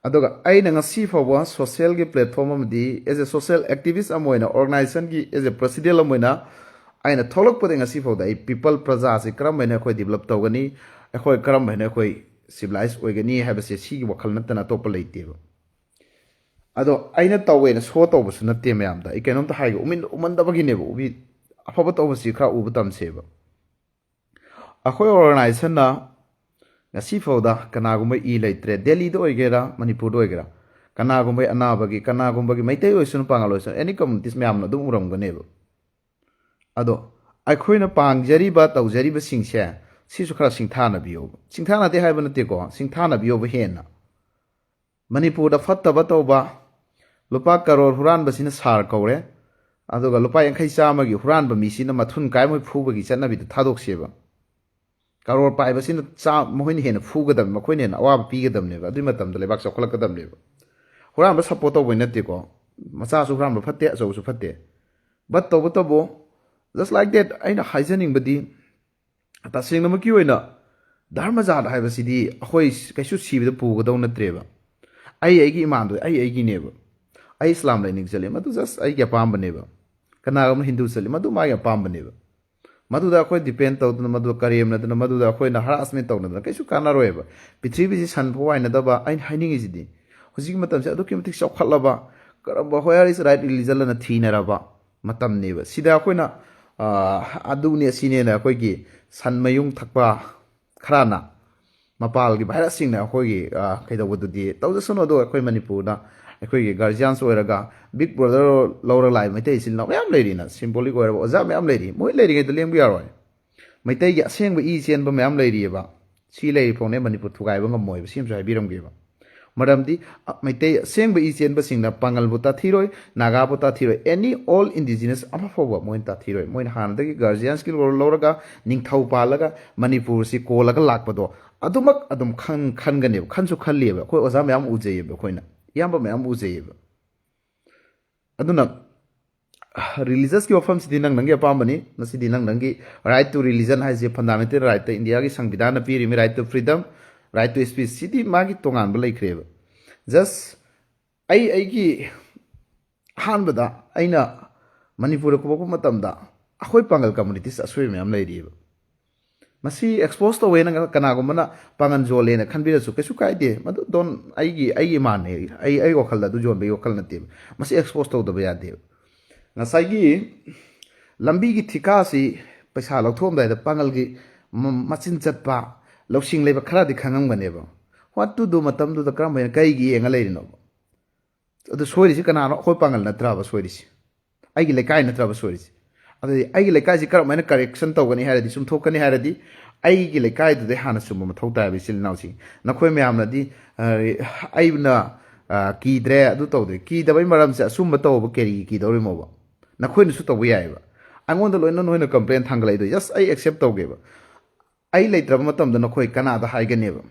ꯑꯗꯨꯒ ꯑꯩꯅ ꯉꯁꯤ ꯐꯥꯎꯕ ꯁꯣꯁꯤꯌꯦꯜꯒꯤ ꯄ꯭ꯂꯦꯠꯐꯣꯝ ꯑꯃꯗꯤ ꯑꯦज ꯑꯦ ꯁꯣꯁꯤꯌꯦꯜ ꯑꯦꯛꯇꯤꯚꯤꯁ ꯑꯃ ꯑꯣꯏꯅ ꯑꯣꯔꯒꯅꯥꯏꯖꯦꯁꯟꯒꯤ ꯑꯦज ꯑꯦ ꯄ꯭ꯔꯁꯤꯗꯦꯟ ꯑꯃ ꯑꯣꯏꯅ ꯑꯩꯅ ꯊꯣꯛꯂꯛꯄꯗꯒꯤ ꯉꯁꯤ ꯐꯥꯎꯗ ꯑꯩ ꯄꯤꯄꯜ ꯄ꯭ꯔꯖꯥꯁꯤ ꯀꯔꯝꯕ ꯑꯩꯈꯣꯏ ꯗꯤꯕꯂꯞ ꯇꯧꯒꯅꯤ ꯑꯩꯈꯣꯏ ꯀꯔꯝꯕ ꯑꯩꯈꯣꯏ ꯁꯤꯚꯤꯂꯥꯏꯁ ꯑꯣꯏꯒꯅꯤ ꯍꯥꯏꯕꯁꯦ ꯁꯤꯒꯤ ꯋꯥꯈꯜ ꯅꯠꯇꯅ ꯑꯇꯣꯞꯄ ꯂꯩꯇꯦꯕ ꯑꯗꯣ ꯑꯩꯅ ꯇꯧꯋꯦꯅ ꯁꯣ ꯇꯧꯕꯁꯨ ꯅꯠꯇꯦ ꯃꯌꯥꯝꯗ ꯑꯩ ꯀꯩꯅꯣꯝꯇ ꯍꯥꯏꯒꯦ ꯎꯃꯟꯗꯕꯒꯤꯅꯦꯕ ꯑꯐꯕ ꯇꯧꯕꯁꯤ ꯈꯔ ꯎꯕ ꯇꯝꯁꯦꯕ ꯑꯩꯈꯣꯏ ꯑꯣꯔꯒꯅꯥꯏꯖꯦꯁꯟꯅ ꯉꯁꯤ ꯐꯥꯎꯗ ꯀꯅꯥꯒꯨꯝꯕ ꯂꯩꯇ꯭ꯔꯦ ꯗꯦꯜꯂꯤꯗ ꯑꯣꯏꯒꯦꯔꯥ ꯃꯅꯤꯄꯨꯔꯗ ꯑꯣꯏꯒꯦꯔꯥ ꯀꯅꯥꯒꯨꯝꯕꯒꯤ ꯑꯅꯥꯕꯒꯤ ꯀꯅꯥꯒꯨꯝꯕꯒꯤ ꯃꯩꯇꯩ ꯑꯣꯏꯁꯅꯨ ꯄꯥꯉꯜ ꯑꯣꯏꯁꯅꯨ ꯑꯦꯅꯤ ꯀꯝꯃꯨꯅꯤꯇꯤꯁ ꯃꯌꯥꯝꯅ ꯑꯗꯨꯝ ꯎꯔꯝꯒꯅꯦꯕ ꯑꯗꯣ ꯑꯩꯈꯣꯏꯅ ꯄꯥꯡꯖꯔꯤꯕ ꯇꯧꯖꯔꯤꯕꯁꯤꯡꯁꯦ ꯁꯤꯁꯨ ꯈꯔ ꯁꯤꯡꯊꯥꯅꯕꯤꯌꯣꯕ ꯁꯤꯡꯊꯥꯅꯗꯦ ꯍꯥꯏꯕ ꯅꯠꯇꯦꯀꯣ ꯁꯤꯡꯊꯥꯅꯕꯤꯌꯣꯕ ꯍꯦꯟꯅ ꯃꯅꯤꯄꯨꯔꯗ ꯐꯠꯇꯕ ꯇꯧꯕ ꯂꯨꯄꯥ ꯀꯔꯣꯔ ꯍꯨꯔꯥꯟꯕꯁꯤꯅ ꯁꯥꯔ ꯀꯧꯔꯦ ꯑꯗꯨꯒ ꯂꯨꯄꯥ 50-100ꯒꯤ ꯍꯨꯔꯥꯟꯕ ꯃꯤꯁꯤꯅ ꯃꯊꯨꯟ ꯀꯥꯏꯃꯣꯏ ꯐꯨꯕꯒꯤ ꯆꯠꯅꯕꯤꯗ ꯊꯥꯗꯣꯛꯁꯦꯕ ꯀꯔꯣꯔ ꯄꯥꯏꯕꯁꯤꯅ ꯃꯈꯣꯏꯅ ꯍꯦꯟꯅ ꯐꯨꯒꯗꯕꯅꯤ ꯃꯈꯣꯏꯅ ꯍꯦꯟꯅ ꯑꯋꯥꯕ ꯄꯤꯒꯗꯕꯅꯦꯕ ꯑꯗꯨꯏ ꯃꯇꯝꯗ ꯂꯩꯕꯥꯛ ꯆꯥꯎꯈꯠꯂꯛꯀꯗꯕꯅꯦꯕ ꯍꯨꯔꯥꯟꯕ ꯁꯞꯄꯣꯔꯠ ꯇꯧꯕꯩ ꯅꯠꯇꯦꯀꯣ ꯃꯆꯥꯁꯨ ꯍꯨꯔꯥꯟꯕ ꯐꯠꯇꯦ ꯑꯆꯧꯕꯁꯨ ꯐꯠꯇꯦ ꯕꯠ ꯇꯧꯕꯇꯕꯨ ꯖꯁ ꯂꯥꯏꯛ ꯗꯦꯠ ꯑꯩꯅ ꯍꯥꯏꯖꯅꯤꯡꯕꯗꯤ ꯇꯁꯦꯡꯅꯃꯛꯀꯤ ꯑꯣꯏꯅ ꯙꯔꯃꯖꯥꯠ ꯍꯥꯏꯕꯁꯤꯗꯤ ꯑꯩꯈꯣꯏ ꯀꯩꯁꯨ ꯁꯤꯕꯗ ꯄꯨꯒꯗꯧ ꯅꯠꯇ꯭ꯔꯦꯕ ꯑꯩꯒꯤ ꯏꯃꯥꯟꯗꯣ ꯑꯩꯒꯤꯅꯦꯕ ꯑꯩ ꯏꯁꯂꯥꯝ ꯂꯥꯏꯅꯤꯡ ꯆꯠꯂꯤ ꯃꯗꯨ ꯖꯁ ꯑꯩꯒꯤ ꯑꯄꯥꯝꯕꯅꯦꯕ ꯀꯅꯥꯒꯨꯝꯕ ꯍꯤꯟꯗꯨ ꯆꯠꯂꯤ ꯃꯗꯨ ꯃꯥꯒꯤ ꯑꯄꯥꯝꯕꯅꯦꯕ ꯃꯗꯨꯗ ꯑꯩꯈꯣꯏ ꯗꯤꯄꯦꯟ ꯇꯧꯗꯅ ꯃꯗꯨꯗ ꯀꯔꯦꯝꯅꯗꯅ ꯃꯗꯨꯗ ꯑꯩꯈꯣꯏꯅ ꯍꯔꯥꯁꯃꯦꯟ ꯇꯧꯅꯗꯅ ꯀꯩꯁꯨ ꯀꯥꯟꯅꯔꯣꯏꯕ ꯄ꯭ꯔꯤꯊꯤꯕꯤꯁꯤ ꯁꯟꯐꯥꯎ ꯋꯥꯏꯅꯗꯕ ꯑꯩꯅ ꯍꯥꯏꯅꯤꯡꯉꯤꯁꯤꯗꯤ ꯍꯧꯖꯤꯛꯀꯤ ꯃꯇꯝꯁꯦ ꯑꯗꯨꯛꯀꯤ ꯃꯇꯤꯛ ꯆꯥꯎꯈꯠꯂꯕ ꯀꯔꯝꯕ ꯍꯣꯌꯔ ꯏꯁ ꯔꯥꯏꯠ ꯔꯤꯂꯤꯖꯟ ꯑꯅ ꯊꯤꯅꯔꯕ ꯃꯇꯝꯅꯦꯕ ꯁꯤꯗ ꯑꯩꯈꯣꯏꯅ ꯑꯗꯨꯅꯦ ꯁꯤꯅꯦꯅ ꯑꯩꯈꯣꯏꯒꯤ ꯁꯟ ꯃꯌꯨꯡ ꯊꯛꯄ ꯈꯔꯅ ꯃꯄꯥꯜꯒꯤ ꯚꯥꯏꯔꯁꯁꯤꯡꯅ ꯑꯩꯈꯣꯏꯒꯤ ꯀꯩꯗꯧꯕꯗꯨꯗꯤ ꯇꯧꯖꯁꯅꯨ ꯑꯗꯣ ꯑꯩꯈꯣꯏ ꯃꯅꯤꯄꯨꯔꯗ ꯑꯩꯈꯣꯏꯒꯤ ꯒꯥꯔꯖꯤꯌꯥꯟꯁ ꯑꯣꯏꯔꯒ ꯕꯤꯛ ꯕ꯭ꯔꯗꯔ ꯂꯧꯔ ꯂꯥꯛꯏ ꯃꯩꯇꯩ ꯏꯆꯤꯜ ꯏꯅꯥꯎ ꯃꯌꯥꯝ ꯂꯩꯔꯤꯅ ꯁꯤꯝꯕꯣꯂꯤꯛ ꯑꯣꯏꯔꯕ ꯑꯣꯖꯥ ꯃꯌꯥꯝ ꯂꯩꯔꯤ ꯃꯣꯏ ꯂꯩꯔꯤꯉꯩꯗ ꯂꯦꯡꯕ ꯌꯥꯔꯣꯏ ꯃꯩꯇꯩꯒꯤ ꯑꯁꯦꯡꯕ ꯆꯦꯟꯕ ꯃꯌꯥꯝ ꯂꯩꯔꯤꯑꯕ ꯁꯤ ꯂꯩꯔꯤ ꯐꯥꯎꯅꯦ ꯃꯅꯤꯄꯨꯔ ꯊꯨꯒꯥꯏꯕ ꯉꯝꯃꯣꯏꯕ ꯁꯤ ꯑꯃꯁꯨ ꯍꯥꯏꯕꯤꯔꯝꯒꯦꯕ ꯃꯔꯝꯗꯤ ꯃꯩꯇꯩ ꯑꯁꯦꯡꯕ ꯆꯦꯟꯕꯁꯤꯡꯅ ꯄꯥꯡꯒꯜꯕꯨ ꯇꯥꯊꯤꯔꯣꯏ ꯅꯥꯒꯥꯕꯨ ꯇꯥꯊꯤꯔꯣꯏ ꯑꯦꯅꯤ ꯑꯣꯜ ꯏꯟꯗꯤꯖꯤꯅꯁ ꯑꯃ ꯐꯥꯎꯕ ꯃꯣꯏꯅ ꯇꯥꯊꯤꯔꯣꯏ ꯃꯣꯏꯅ ꯍꯥꯟꯅꯗꯒꯤ ꯒꯥꯔꯖꯤꯌꯥꯟꯁꯀꯤ ꯂꯧꯔꯒ ꯅꯤꯡꯊꯧ ꯄꯥꯜꯂꯒ ꯃꯅꯤꯄꯨꯔꯁꯤ ꯀꯣꯜꯂꯒ ꯂꯥꯛꯄꯗꯣ ꯑꯗꯨꯃꯛ ꯑꯗꯨꯝꯈꯟꯒꯅꯦꯕ ꯈꯟꯁꯨ ꯈꯜꯂꯤꯑꯕ ꯑꯩꯈꯣꯏ ꯑꯣꯖꯥ ꯃꯌꯥꯝ ꯎꯖꯩꯑꯕ ꯑꯩꯈꯣꯏꯅ ꯏꯌꯥꯝꯕ ꯃꯌꯥꯝ ꯎꯖꯩꯑꯕ ꯑꯗꯨꯅ ꯔꯤꯂꯤꯖꯁꯀꯤ ꯋꯥꯐꯝꯁꯤꯗꯤ ꯅꯪꯒꯤ ꯑꯄꯥꯝꯕꯅꯤ ꯃꯁꯤꯗꯤ ꯅꯪꯒꯤ ꯔꯥꯏꯠ ꯇꯨ ꯔꯤꯂꯤꯖꯟ ꯍꯥꯏꯁꯦ ꯐꯟꯗꯥꯃꯦꯟꯇꯦꯜ ꯔꯥꯏꯠꯇ ꯏꯟꯗꯤꯌꯥꯒꯤ ꯁꯪꯕꯤꯙꯥꯟꯅ ꯄꯤꯔꯤꯕ right to freedom right to speech ꯁꯤꯗꯤ ꯃꯥꯒꯤ ꯇꯣꯉꯥꯟꯕ ꯂꯩꯈ꯭ꯔꯦꯕ ꯖꯁ ꯑꯩꯒꯤ ꯑꯍꯥꯟꯕꯗ ꯑꯩꯅ ꯃꯅꯤꯄꯨꯔꯗ ꯀꯣꯛꯄ ꯃꯇꯝꯗ ꯑꯩꯈꯣꯏ ꯄꯥꯡꯒꯜ ꯀꯝꯃꯨꯅꯤꯇꯤꯁ ꯑꯁꯣꯏꯕ ꯃꯌꯥꯝ ꯂꯩꯔꯤꯑꯕ ꯃꯁꯤ ꯑꯦꯛꯁꯄꯣꯖ ꯇꯧꯋꯦꯅ ꯀꯅꯥꯒꯨꯝꯕꯅ ꯄꯥꯡꯒꯜ ꯖꯣꯜꯂꯦꯅ ꯈꯟꯕꯤꯔꯁꯨ ꯀꯩꯁꯨ ꯀꯥꯏꯗꯦ ꯃꯗꯨ ꯑꯩꯒꯤ ꯏꯃꯥꯟꯅꯦ ꯑꯩ ꯋꯥꯈꯜꯗ ꯑꯗꯨ ꯌꯣꯟꯕꯒꯤ ꯋꯥꯈꯜ ꯅꯠꯇꯦꯕ ꯃꯁꯤ ꯑꯦꯛꯁꯄꯣꯖ ꯇꯧꯗꯕ ꯌꯥꯗꯦꯕ ꯉꯁꯥꯏꯒꯤ ꯂꯝꯕꯤꯒꯤ ꯊꯤꯀꯥꯁꯤ ꯄꯩꯁꯥ ꯂꯧꯊꯣꯛꯑꯝꯗꯥꯏꯗ ꯄꯥꯡꯒꯜꯒꯤ ꯃꯆꯤꯟ ꯆꯠꯄ ꯂꯧꯁꯤꯡ ꯂꯩꯕ ꯈꯔꯗꯤ ꯈꯪꯉꯝꯒꯅꯦꯕ ꯋꯥꯠ ꯇꯨ ꯗꯨ ꯃꯇꯝꯗꯨꯗ ꯀꯔꯝꯕ ꯀꯩꯒꯤ ꯌꯦꯡꯉ ꯂꯩꯔꯤꯅꯣꯕ ꯑꯗꯨ ꯁꯣꯏꯔꯤꯁꯤ ꯀꯅꯥꯅꯣ ꯑꯩꯈꯣꯏ ꯄꯥꯡꯒꯜ ꯅꯠꯇ꯭ꯔꯕ ꯁꯣꯏꯔꯤꯁꯤ ꯑꯩꯒꯤ ꯂꯩꯀꯥꯏ ꯅꯠꯇ꯭ꯔꯕ ꯁꯣꯏꯔꯤꯁꯤ ꯑꯗꯨꯗꯤ ꯑꯩꯒꯤ ꯂꯩꯀꯥꯏꯁꯤ ꯀꯔꯝꯍꯥꯏꯅ ꯀꯔꯦꯛꯁꯟ ꯇꯧꯒꯅꯤ ꯍꯥꯏꯔꯗꯤ ꯆꯨꯝꯊꯣꯛꯀꯅꯤ ꯍꯥꯏꯔꯗꯤ ꯑꯩꯒꯤ ꯂꯩꯀꯥꯏꯗꯨꯗꯩ ꯍꯥꯟꯅ ꯆꯨꯝꯕ ꯃꯊꯧ ꯇꯥꯏꯕ ꯏꯆꯤꯜ ꯏꯅꯥꯎꯁꯤꯡ ꯅꯈꯣꯏ ꯃꯌꯥꯝꯅꯗꯤ ꯑꯩꯅ ꯀꯤꯗ꯭ꯔꯦ ꯑꯗꯨ ꯇꯧꯗ꯭ꯔꯦ ꯀꯤꯗꯕꯩ ꯃꯔꯝꯁꯦ ꯑꯆꯨꯝꯕ ꯇꯧꯕ ꯀꯦꯔꯤꯒꯤ ꯀꯤꯗꯧꯔꯤꯃꯣꯕ ꯅꯈꯣꯏꯅꯁꯨ ꯇꯧꯕ ꯌꯥꯏꯑꯕ ꯑꯩꯉꯣꯟꯗ ꯂꯣꯏꯅ ꯅꯣꯏꯅ ꯀꯝꯄ꯭ꯂꯦꯟ ꯊꯥꯡꯒꯠꯂꯛꯏꯗꯣ ꯌꯁ ꯑꯩ ꯑꯦꯛꯁꯦꯞ ꯇꯧꯒꯦꯕ ꯑꯩ ꯂꯩꯇ꯭ꯔꯕ ꯃꯇꯝꯗ ꯅꯈꯣꯏ ꯀꯅꯥꯗ ꯍꯥꯏꯒꯅꯦꯕ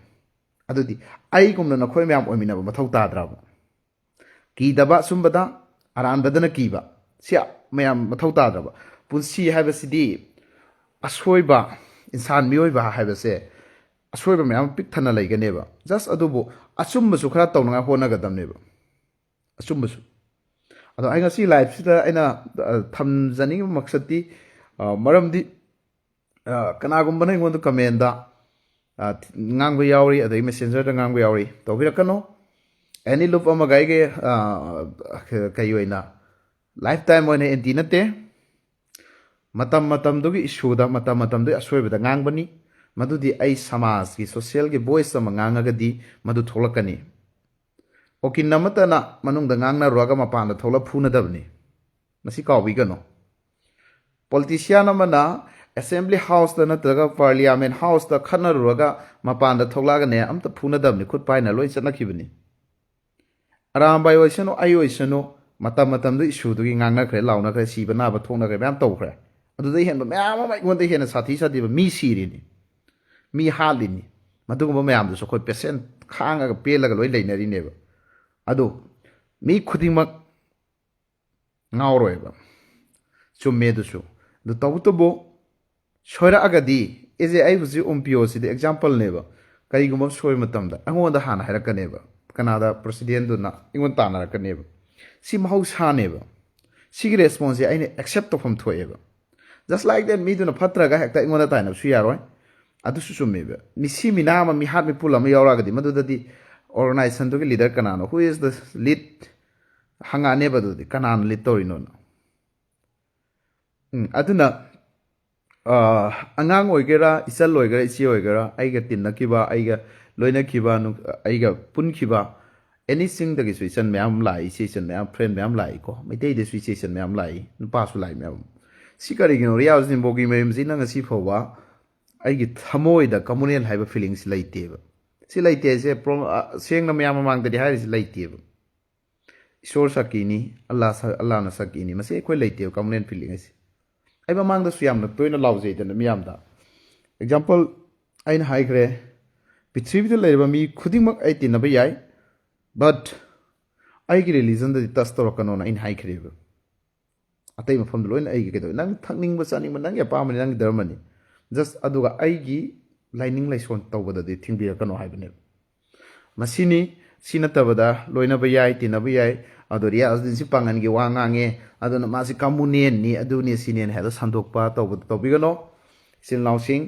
ꯑꯗꯨꯗꯤ ꯑꯩꯒꯨꯝꯅ ꯅꯈꯣꯏ ꯃꯌꯥꯝ ꯑꯣꯏꯃꯤꯟꯅꯕ ꯃꯊꯧ ꯇꯥꯗ꯭ꯔꯕ ꯀꯤꯗꯕ ꯑꯆꯨꯝꯕꯗ ꯑꯔꯥꯟꯕꯗꯅ ꯀꯤꯕ ꯁꯤ ꯃꯌꯥꯝ ꯃꯊꯧ ꯇꯥꯗ꯭ꯔꯕ ꯄꯨꯟꯁꯤ ꯍꯥꯏꯕꯁꯤꯗꯤ ꯑꯁꯣꯏꯕ ꯏꯟꯁꯥꯟ ꯃꯤꯑꯣꯏꯕ ꯍꯥꯏꯕꯁꯦ ꯑꯁꯣꯏꯕ ꯃꯌꯥꯝ ꯄꯤꯛ ꯊꯟꯅ ꯂꯩꯒꯅꯦꯕ ꯖꯁ ꯑꯗꯨꯕꯨ ꯑꯆꯨꯝꯕꯁꯨ ꯈꯔ ꯇꯧꯅꯉꯥꯏ ꯍꯣꯠꯅꯒꯗꯕꯅꯦꯕ ꯑꯆꯨꯝꯕꯁꯨ ꯑꯗꯣ ꯑꯩ ꯉꯁꯤ ꯂꯥꯏꯐꯁꯤꯗ ꯑꯩꯅ ꯊꯝꯖꯅꯤꯡꯕ ꯃꯛꯁꯠꯇꯤ ꯃꯔꯝꯗꯤ ꯀꯅꯥꯒꯨꯝꯕꯅ ꯑꯩꯉꯣꯟꯗ ꯀꯃꯦꯟꯗ ꯉꯥꯡꯕ ꯌꯥꯎꯔꯤ ꯑꯗꯒꯤ ꯃꯦꯁꯦꯟꯖꯔꯗ ꯉꯥꯡꯕ ꯌꯥꯎꯔꯤ ꯇꯧꯕꯤꯔꯛꯀꯅꯣ ꯑꯦꯅꯤ ꯂꯨꯞ ꯑꯃꯒ ꯑꯩꯒꯤ ꯀꯩ ꯑꯣꯏꯅ ꯂꯥꯏꯐ ꯇꯥꯏꯝ ꯑꯣꯏꯅ ꯑꯦꯟꯇꯤ ꯅꯠꯇꯦ ꯃꯇꯝ ꯃꯇꯝꯗꯨꯒꯤ ꯏꯁꯨꯗ ꯃꯇꯝ ꯃꯇꯝꯗꯨꯒꯤ ꯑꯁꯣꯏꯕꯗ ꯉꯥꯡꯕꯅꯤ ꯃꯗꯨꯗꯤ ꯑꯩ ꯁꯃꯥꯖꯀꯤ ꯁꯣꯁꯤꯌꯦꯜꯒꯤ ꯚꯣꯏꯁ ꯑꯃ ꯉꯥꯡꯉꯒꯗꯤ ꯃꯗꯨ ꯊꯣꯛꯂꯛꯀꯅꯤ ꯋꯥꯀꯤꯜ ꯑꯃꯠꯇꯅ ꯃꯅꯨꯡꯗ ꯉꯥꯡꯅꯔꯨꯔꯒ ꯃꯄꯥꯟꯗ ꯊꯣꯛꯂꯛ ꯐꯨꯅꯗꯕꯅꯤ ꯃꯁꯤ ꯀꯥꯎꯕꯤꯒꯅꯨ ꯄꯣꯂꯤꯇꯤꯁꯤꯌꯥꯟ ꯑꯃꯅ ꯑꯦꯁꯦꯝꯕ꯭ꯂꯤ ꯍꯥꯎꯁꯇ ꯅꯠꯇ꯭ꯔꯒ ꯄꯥꯔꯂꯤꯌꯥꯃꯦꯟ ꯍꯥꯎꯁꯇ ꯈꯠꯅꯔꯨꯔꯒ ꯃꯄꯥꯟꯗ ꯊꯣꯛꯂꯛꯑꯒꯅꯦ ꯑꯝꯇ ꯐꯨꯅꯗꯕꯅꯤ ꯈꯨꯠ ꯄꯥꯏꯅ ꯂꯣꯏ ꯆꯠꯅꯈꯤꯕꯅꯤ ꯑꯔꯥꯝꯕꯥꯏ ꯑꯣꯏꯁꯅꯨ ꯑꯩ ꯑꯣꯏꯁꯅꯨ ꯃꯇꯝ ꯃꯇꯝꯗꯨ ꯏꯁꯨꯗꯨꯒꯤ ꯉꯥꯡꯅꯈ꯭ꯔꯦ ꯂꯥꯎꯅꯈ꯭ꯔꯦ ꯁꯤꯕ ꯅꯥꯕ ꯊꯣꯛꯅꯈ꯭ꯔꯦ ꯃꯌꯥꯝ ꯇꯧꯈ꯭ꯔꯦ ꯑꯗꯨꯗꯩ ꯍꯦꯟꯕ ꯃꯌꯥꯝ ꯑꯃ ꯑꯩꯉꯣꯟꯗ ꯍꯦꯟꯅ ꯁꯥꯊꯤ ꯁꯥꯊꯤꯕ ꯃꯤ ꯁꯤꯔꯤꯅꯤ ꯃꯤ ꯍꯥꯠꯂꯤꯅꯤ ꯃꯗꯨꯒꯨꯝꯕ ꯃꯌꯥꯝꯗꯨꯁꯨ ꯑꯩꯈꯣꯏ ꯄꯦꯁꯦꯟ ꯈꯥꯡꯉꯒ ꯄꯦꯜꯂꯒ ꯂꯣꯏ ꯂꯩꯅꯔꯤꯅꯦꯕ ꯑꯗꯣ ꯃꯤ ꯈꯨꯗꯤꯡꯃꯛ ꯉꯥꯎꯔꯣꯏꯕ ꯆꯨꯝꯃꯦ ꯑꯗꯨꯁꯨ ꯑꯗꯨ ꯇꯧꯕꯇꯕꯨ ꯁꯣꯏꯔꯛꯑꯒꯗꯤ ꯑꯦꯖꯦ ꯑꯩ ꯍꯧꯖꯤꯛ ꯑꯣꯝꯄꯤꯌꯣꯁꯤꯗꯤ ꯑꯦꯛꯖꯥꯝꯄꯜꯅꯦꯕ ꯀꯔꯤꯒꯨꯝꯕ ꯑꯃ ꯁꯣꯏꯕ ꯃꯇꯝꯗ ꯑꯩꯉꯣꯟꯗ ꯍꯥꯟꯅ ꯍꯥꯏꯔꯛꯀꯅꯦꯕ ꯀꯅꯥꯗ ꯄ꯭ꯔꯁꯤꯗꯦꯟꯗꯨꯅ ꯑꯩꯉꯣꯟꯗ ꯇꯥꯟꯅꯔꯛꯀꯅꯦꯕ ꯁꯤ ꯃꯍꯧꯁꯥꯅꯦꯕ ꯁꯤꯒꯤ ꯔꯦꯁꯄꯣꯟꯁꯁꯦ ꯑꯩꯅ ꯑꯦꯛꯁꯦꯞ ꯇꯧꯐꯝ ꯊꯣꯛꯑꯦꯕ ꯖꯁ ꯂꯥꯏꯛ ꯗꯦꯠ ꯃꯤꯗꯨꯅ ꯐꯠꯇ꯭ꯔꯒ ꯍꯦꯛꯇ ꯑꯩꯉꯣꯟꯗ ꯇꯥꯏꯅꯕꯁꯨ ꯌꯥꯔꯣꯏ ꯑꯗꯨꯁꯨ ꯆꯨꯝꯃꯦꯕ ꯃꯤꯁꯤ ꯃꯤꯅꯥ ꯑꯃ ꯃꯤꯍꯥꯠ ꯃꯤꯄꯨꯜ ꯑꯃ ꯌꯥꯎꯔꯛꯑꯒꯗꯤ ꯃꯗꯨꯗꯗꯤ ꯑꯣꯔꯒꯅꯥꯏꯖꯦꯁꯟꯗꯨꯒꯤ ꯂꯤꯗꯔ ꯀꯅꯥꯅꯣ ꯍꯨ ꯏꯁ ꯗ ꯂꯤꯗ ꯍꯪꯉꯛꯑꯅꯦꯕ ꯑꯗꯨꯗꯤ ꯀꯅꯥꯅ ꯂꯤꯗ ꯇꯧꯔꯤꯅꯣꯅ ꯑꯗꯨꯅ ꯑꯉꯥꯡ ꯑꯣꯏꯒꯦꯔꯥ ꯏꯆꯜ ꯑꯣꯏꯒꯦꯔꯥ ꯏꯆꯦ ꯑꯣꯏꯒꯦꯔꯥ ꯑꯩꯒ ꯇꯤꯟꯅꯈꯤꯕ ꯑꯩꯒ ꯂꯣꯏꯅꯈꯤꯕ ꯑꯩꯒ ꯄꯨꯟꯈꯤꯕ ꯑꯦꯅꯤꯁꯤꯡꯗꯒꯤꯁꯨ ꯏꯆꯟ ꯃꯌꯥꯝ ꯂꯥꯛꯏ ꯏꯆꯦ ꯏꯆꯟ ꯃꯌꯥꯝ ꯐ꯭ꯔꯦꯟ ꯃꯌꯥꯝ ꯂꯥꯛꯏꯀꯣ ꯃꯩꯇꯩꯗꯁꯨ ꯏꯆꯦ ꯏꯆꯟ ꯃꯌꯥꯝ ꯂꯥꯛꯏ ꯅꯨꯄꯥꯁꯨ ꯂꯥꯛꯏ ꯃꯌꯥꯝ ꯁꯤ ꯀꯔꯤꯒꯤꯅꯣ ꯔꯤꯌꯥꯖ ꯅꯤꯝꯕꯣꯒꯤ ꯃꯌꯨꯝꯁꯤꯅ ꯉꯁꯤ ꯐꯥꯎꯕ ꯑꯩꯒꯤ ꯊꯃꯣꯏꯗ ꯀꯝꯃꯨꯅꯦꯜ ꯍꯥꯏꯕ ꯐꯤꯂꯤꯡꯁꯤ ꯂꯩꯇꯦꯕ ꯁꯤ ꯂꯩꯇꯦ ꯍꯥꯏꯁꯦ ꯁꯦꯡꯅ ꯃꯌꯥꯝ ꯃꯃꯥꯡꯗꯗꯤ ꯍꯥꯏꯔꯤꯁꯤ ꯂꯩꯇꯦꯕ ꯏꯁꯣꯔ ꯁꯛꯀꯤꯅꯤ ꯑꯜꯂꯥꯍꯅ ꯁꯛꯀꯤꯅꯤ ꯃꯁꯤ ꯑꯩꯈꯣꯏ ꯂꯩꯇꯦꯕ ꯀꯝꯃꯨꯅꯦꯜ ꯐꯤꯂꯤꯡ ꯑꯁꯤ ꯑꯩ ꯃꯃꯥꯡꯗꯁꯨ ꯌꯥꯝꯅ ꯇꯣꯏꯅ ꯂꯥꯎꯖꯩꯗꯅ ꯃꯤꯌꯥꯝꯗ ꯑꯦꯛꯖꯥꯝꯄꯜ ꯑꯩꯅ ꯍꯥꯏꯈ꯭ꯔꯦ ꯄ꯭ꯔꯤꯊꯤꯕꯤꯗ ꯂꯩꯔꯤꯕ ꯃꯤ ꯈꯨꯗꯤꯡꯃꯛ ꯑꯩ ꯇꯤꯟꯅꯕ ꯌꯥꯏ ꯕꯠ ꯑꯩꯒꯤ ꯔꯤꯂꯤꯖꯟꯗꯗꯤ ꯇꯁ ꯇꯧꯔꯛꯀꯅꯣꯅ ꯑꯩꯅ ꯍꯥꯏꯈ꯭ꯔꯦꯕ ꯑꯇꯩ ꯃꯐꯝꯗ ꯂꯣꯏꯅ ꯑꯩꯒꯤ ꯀꯩꯗꯧꯋꯤ ꯅꯪ ꯊꯛꯅꯤꯡꯕ ꯆꯥꯅꯤꯡꯕ ꯅꯪꯒꯤ ꯑꯄꯥꯝꯕꯅꯤ ꯅꯪꯒꯤ ꯙꯔꯃꯅꯤ ꯖꯁ ꯑꯗꯨꯒ ꯑꯩꯒꯤ ꯂꯥꯏꯅꯤꯡ ꯂꯥꯏꯁꯣꯟ ꯇꯧꯕꯗꯗꯤ ꯊꯤꯡꯕꯤꯔꯛꯀꯅꯣ ꯍꯥꯏꯕꯅꯦꯕ ꯃꯁꯤꯅꯤ ꯁꯤ ꯅꯠꯇꯕꯗ ꯂꯣꯏꯅꯕ ꯌꯥꯏ ꯇꯤꯟꯅꯕ ꯌꯥꯏ ꯑꯗꯣ ꯔꯤꯌꯥꯖꯗꯤꯟꯁꯤ ꯄꯥꯡꯒꯟꯒꯤ ꯋꯥ ꯉꯥꯡꯉꯦ ꯑꯗꯨꯅ ꯃꯥꯁꯤ ꯀꯝꯃꯨꯅꯦꯟꯅꯤ ꯑꯗꯨꯅꯤ ꯁꯤꯅꯦꯅ ꯍꯦꯛꯇ ꯁꯟꯗꯣꯛꯄ ꯇꯧꯕꯗ ꯇꯧꯕꯤꯒꯅꯣ ꯏꯆꯤꯜ ꯏꯅꯥꯎꯁꯤꯡ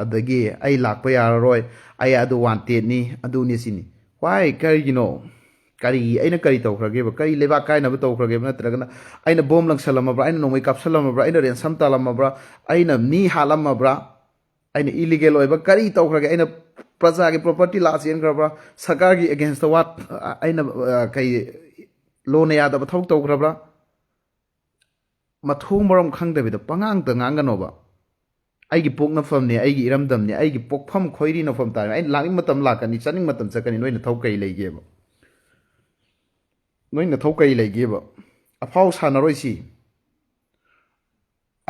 ꯑꯗꯒꯤ ꯑꯩ ꯂꯥꯛꯄ ꯌꯥꯔꯔꯣꯏ ꯑꯩ ꯑꯗꯨ ꯋꯥꯟꯇꯦꯠꯅꯤ ꯑꯗꯨꯅꯤ ꯁꯤꯅꯤ ꯋꯥꯏ ꯀꯔꯤꯒꯤꯅꯣ ꯑꯩꯅꯀꯔꯤ ꯇꯧꯈ꯭ꯔꯒꯦꯕ ꯀꯔꯤ ꯂꯩꯕꯥꯛ ꯀꯥꯏꯅꯕ ꯇꯧꯈ꯭ꯔꯒꯦꯕ ꯅꯠꯇ꯭ꯔꯒꯅ ꯑꯩꯅ ꯕꯣꯝ ꯂꯪꯁꯜꯂꯝꯃꯕ꯭ꯔꯥ ꯑꯩꯅ ꯅꯣꯡꯃꯩ ꯀꯥꯞꯁꯜꯂꯝꯃꯕ꯭ꯔꯥ ꯑꯩꯅ ꯔꯦꯟꯁꯝ ꯇꯥꯜꯂꯝꯃꯕ꯭ꯔꯥ ꯑꯩꯅ ꯃꯤ ꯍꯥꯠꯂꯝꯃꯕ꯭ꯔꯥ ꯑꯩꯅ ꯏꯂꯤꯒꯦꯜ ꯑꯣꯏꯕ ꯀꯔꯤ ꯇꯧꯈ꯭ꯔꯒꯦ ꯑꯩꯅ ꯄ꯭ꯔꯖꯥꯒꯤ ꯄ꯭ꯔꯣꯄꯔꯇꯤ ꯂꯥ ꯆꯦꯟꯈ꯭ꯔꯕ꯭ꯔꯥ ꯁꯔꯀꯥꯔꯒꯤ ꯑꯦꯒꯦꯟꯁꯇ ꯑꯩꯅ ꯂꯣꯅ ꯌꯥꯗꯕ ꯊꯕꯛ ꯇꯧꯈ꯭ꯔꯕ꯭ꯔꯥ ꯃꯊꯣꯡ ꯃꯔꯝ ꯈꯪꯗꯕꯤꯗ ꯄꯉꯥꯡꯇ ꯉꯥꯡꯒꯅꯣꯕ ꯑꯩꯒꯤ ꯄꯣꯛꯅꯐꯝꯅꯤ ꯑꯩꯒꯤ ꯏꯔꯝꯗꯝꯅꯤ ꯑꯩꯒꯤ ꯄꯣꯛꯐꯝ ꯈꯣꯏꯔꯤ ꯅꯐꯝ ꯇꯥꯔꯦ ꯑꯩꯅ ꯂꯥꯛꯅꯤꯡ ꯃꯇꯝ ꯂꯥꯛꯀꯅꯤ ꯆꯠꯅꯤꯡ ꯃꯇꯝ ꯆꯠꯀꯅꯤ ꯅꯣꯏ ꯅꯊꯧ ꯀꯔꯤ ꯂꯩꯒꯦꯕ ꯅꯣꯏ ꯅꯊꯧ ꯀꯔꯤ ꯂꯩꯒꯦꯕ ꯑꯐꯥꯎ ꯁꯥꯟꯅꯔꯣꯏꯁꯤ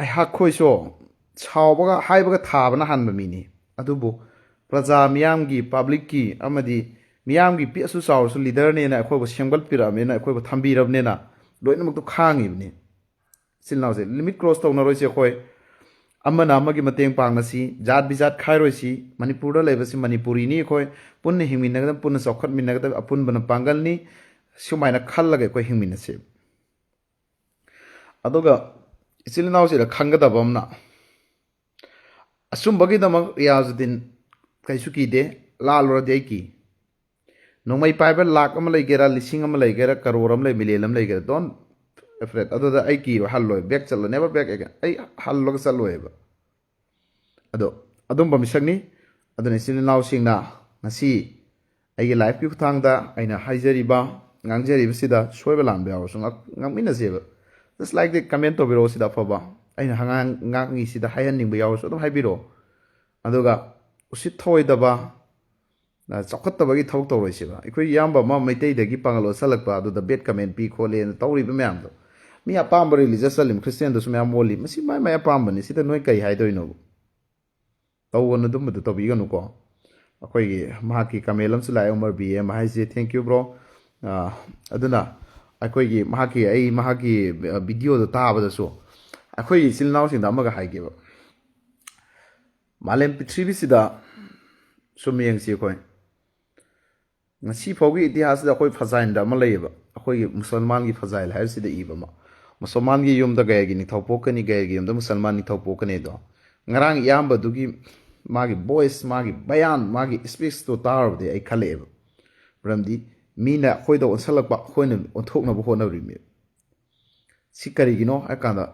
ꯑꯩꯍꯥꯛꯈꯣꯏꯁꯨ ꯁꯥꯎꯕꯒ ꯍꯥꯏꯕꯒ ꯊꯥꯕꯅ ꯍꯥꯟꯕ ꯃꯤꯅꯤ ꯑꯗꯨꯕꯨ प्रजा ꯃꯤꯌꯥꯝꯒꯤ ꯄꯥꯕ꯭ꯂꯤꯛꯀꯤ ꯑꯃꯗꯤ ꯃꯤꯌꯥꯝꯒꯤ ꯄꯤꯛꯑꯁꯨ ꯆꯥꯎꯔꯁꯨ ꯂꯤꯗꯔꯅꯦꯅ ꯑꯩꯈꯣꯏꯕꯨ ꯁꯦꯝꯒꯠꯄꯤꯔꯛꯑꯕꯅꯤꯅ ꯑꯩꯈꯣꯏꯕꯨ ꯊꯝꯕꯤꯔꯕꯅꯤꯅ ꯂꯣꯏꯅꯃꯛꯇꯣ ꯈꯥꯡꯉꯤꯕꯅꯤ ꯏꯆꯤꯜ ꯏꯅꯥꯎꯁꯦ ꯂꯤꯃꯤꯠ ꯀ꯭ꯔꯣꯁ ꯇꯧꯅꯔꯣꯏꯁꯤ ꯑꯩꯈꯣꯏ ꯑꯃꯅ ꯑꯃꯒꯤ ꯃꯇꯦꯡ ꯄꯥꯡꯅꯁꯤ ꯖꯥꯠ ꯕꯤꯖꯥꯠ ꯈꯥꯏꯔꯣꯏꯁꯤ ꯃꯅꯤꯄꯨꯔꯗ ꯂꯩꯕꯁꯤ ꯃꯅꯤꯄꯨꯔꯤꯅꯤ ꯑꯩꯈꯣꯏ ꯄꯨꯟꯅ ꯍꯤꯡꯃꯤꯟꯅꯒꯗꯕ ꯄꯨꯟꯅ ꯆꯥꯎꯈꯠꯃꯤꯟꯅꯒꯗꯕ ꯑꯄꯨꯟꯕꯅ ꯄꯥꯡꯒꯜꯅꯤ ꯁꯨꯃꯥꯏꯅ ꯈꯜꯂꯒ ꯑꯩꯈꯣꯏ ꯍꯤꯡꯃꯤꯟꯅꯁꯤ ꯑꯗꯨꯒ ꯏꯆꯤꯜ ꯏꯅꯥꯎꯁꯤꯗ ꯈꯪꯒꯗꯕ ꯑꯃꯅ ꯑꯆꯨꯝꯕꯒꯤꯗꯃꯛ ꯔꯤꯌꯥꯖꯨꯗꯤꯟ ꯀꯩꯁꯨ ꯀꯤꯗꯦ ꯂꯥꯜꯂꯨꯔꯗꯤ ꯑꯩ ꯀꯤ ꯅꯣꯡꯃꯩ ꯄꯥꯏꯕ ꯂꯥꯛ ꯑꯃ ꯂꯩꯒꯦꯔꯥ ꯂꯤꯁꯤꯡ ꯑꯃ ꯂꯩꯒꯦꯔꯥ ꯀꯔꯣꯔ ꯑꯃ ꯂꯩ ꯃꯤꯂꯤꯌꯟ ꯑꯃ ꯂꯩꯒꯦꯔꯥ ꯗꯣꯟ ꯑꯦꯐ꯭ꯔꯦꯠ ꯑꯗꯨꯗ ꯑꯩ ꯀꯤꯕ ꯍꯜꯂꯣꯏ ꯕꯦꯛ ꯆꯠꯂꯣꯏ ꯅꯦꯕꯔ ꯕꯦꯛ ꯑꯦꯒꯦꯟ ꯑꯩ ꯍꯜꯂꯒ ꯆꯠꯂꯣꯏꯕ ꯑꯗꯣ ꯑꯗꯨꯝꯕ ꯃꯤꯁꯛꯅꯤ ꯑꯗꯨꯅ ꯏꯆꯤꯜ ꯏꯅꯥꯎꯁꯤꯡꯅ ꯉꯁꯤ ꯑꯩꯒꯤ ꯂꯥꯏꯐꯀꯤ ꯈꯨꯊꯥꯡꯗ ꯑꯩꯅ ꯍꯥꯏꯖꯔꯤꯕ ꯉꯥꯡꯖꯔꯤꯕꯁꯤꯗ ꯁꯣꯏꯕ ꯂꯥꯟꯕ ꯌꯥꯎꯔꯁꯨ ꯉꯥꯡꯃꯤꯟꯅꯁꯦꯕ just like the comment tꯧꯕꯤꯔꯛꯑꯣ ꯁꯤꯗ ꯑꯐꯕ ꯑꯩꯅ ꯍꯉꯥꯡ ꯉꯥꯡꯉꯤꯁꯤꯗ ꯍꯥꯏꯍꯟꯅꯤꯡꯕ ꯌꯥꯎꯔꯁꯨ ꯑꯗꯨꯝ ꯍꯥꯏꯕꯤꯔꯛꯑꯣ ꯑꯗꯨꯒ ꯎꯁꯤꯠ ꯊꯑꯣꯏꯗꯕ ꯆꯥꯎꯈꯠꯇꯕꯒꯤ ꯊꯕꯛ ꯇꯧꯔꯣꯏꯁꯦꯕ ꯑꯩꯈꯣꯏ ꯏꯌꯥꯝꯕ ꯑꯃ ꯃꯩꯇꯩꯗꯒꯤ ꯄꯥꯡꯒꯜ ꯑꯣꯠꯁꯜꯂꯛꯄ ꯑꯗꯨꯗ ꯕꯦꯠ ꯀꯃꯦꯟ ꯄꯤ ꯈꯣꯠꯂꯦꯅ ꯇꯧꯔꯤꯕ ꯃꯌꯥꯝꯗꯣ ꯃꯤ ꯑꯄꯥꯝꯕ ꯔꯤꯂꯤꯖꯁ ꯆꯠꯂꯤම ꯈ꯭ꯔꯤꯁꯇꯤꯌꯟꯗꯁꯨ ꯃꯌꯥꯝ ꯑꯣꯜꯂꯤ ꯃꯁꯤ ꯃꯥꯏ ꯃꯥꯏ ꯑꯄꯥꯝꯕꯅꯤ ꯁꯤꯗ ꯅꯣꯏ ꯀꯔꯤ ꯍꯥꯏꯗꯣꯏꯅꯣꯕ ꯇꯧꯒꯅꯨ ꯑꯗꯨꯝꯕꯗꯣ ꯇꯧꯕꯤꯒꯅꯨꯀꯣ ꯑꯩꯈꯣꯏꯒꯤ ꯃꯍꯥꯛꯀꯤ ꯀꯃꯦꯟ ꯑꯃꯁꯨ ꯂꯥꯛꯑꯦ ꯎꯃꯔ ꯕꯤ ꯑꯦꯝ ꯍꯥꯏꯁꯦ ꯊꯦꯡꯛ ꯌꯨ ꯕ꯭ꯔꯣ ꯑꯗꯨꯅ ꯑꯩꯈꯣꯏꯒꯤ ꯃꯍꯥꯛꯀꯤ ꯚꯤꯗꯤꯑꯣꯗꯣ ꯇꯥꯕꯗꯁꯨ ꯑꯩꯈꯣꯏꯒꯤ ꯏꯆꯤꯜ ꯏꯅꯥꯎꯁꯤꯡꯗ ꯑꯃꯒ ꯍꯥꯏꯒꯦꯕ ꯃꯥꯂꯦꯝ ꯄ꯭ꯔꯤꯊꯤꯕꯤꯁꯤꯗ ꯁꯨꯝ ꯌꯦꯡꯁꯤ ꯑꯩꯈꯣꯏ ꯉꯁꯤ ꯐꯥꯎꯒꯤ ꯏꯇꯤꯍꯥꯁꯁꯤꯗ ꯑꯩꯈꯣꯏ ꯐꯖꯥꯏꯟꯗ ꯑꯃ ꯂꯩꯌꯦꯕ ꯑꯩꯈꯣꯏꯒꯤ ꯃꯨꯁꯜꯃꯥꯟꯒꯤ ꯐꯖꯥꯏꯜ ꯍꯥꯏꯕꯁꯤꯗ ꯏꯕ ꯑꯃ ꯃꯨꯁꯜꯃꯥꯟꯒꯤ ꯌꯨꯝꯗ ꯒꯩꯔꯒꯤ ꯅꯤꯡꯊꯧ ꯄꯣꯛꯀꯅꯤ ꯒꯩꯔꯒꯤ ꯌꯨꯝꯗ ꯃꯨꯁꯜꯃꯥꯟ ꯅꯤꯡꯊꯧ ꯄꯣꯛꯀꯅꯤꯗꯣ ꯉꯔꯥꯡ ꯏꯌꯥꯝꯕꯗꯨꯒꯤ ꯃꯥꯒꯤ ꯚꯣꯏꯁ ꯃꯥꯒꯤ ꯕꯌꯥꯟ ꯃꯥꯒꯤ ꯁ꯭ꯄꯤꯆꯇꯣ ꯇꯥꯔꯨꯕꯗꯤ ꯑꯩ ꯈꯜꯂꯛꯑꯦꯕ ꯃꯔꯝꯗꯤ ꯃꯤꯅ ꯑꯩꯈꯣꯏꯗ ꯑꯣꯟꯁꯜꯂꯛꯄ ꯑꯩꯈꯣꯏꯅ ꯑꯣꯟꯊꯣꯛꯅꯕ ꯍꯣꯠꯅꯔꯤꯃꯦ ꯁꯤ ꯀꯔꯤꯒꯤꯅꯣ ꯍꯥꯏꯔꯀꯥꯟꯗ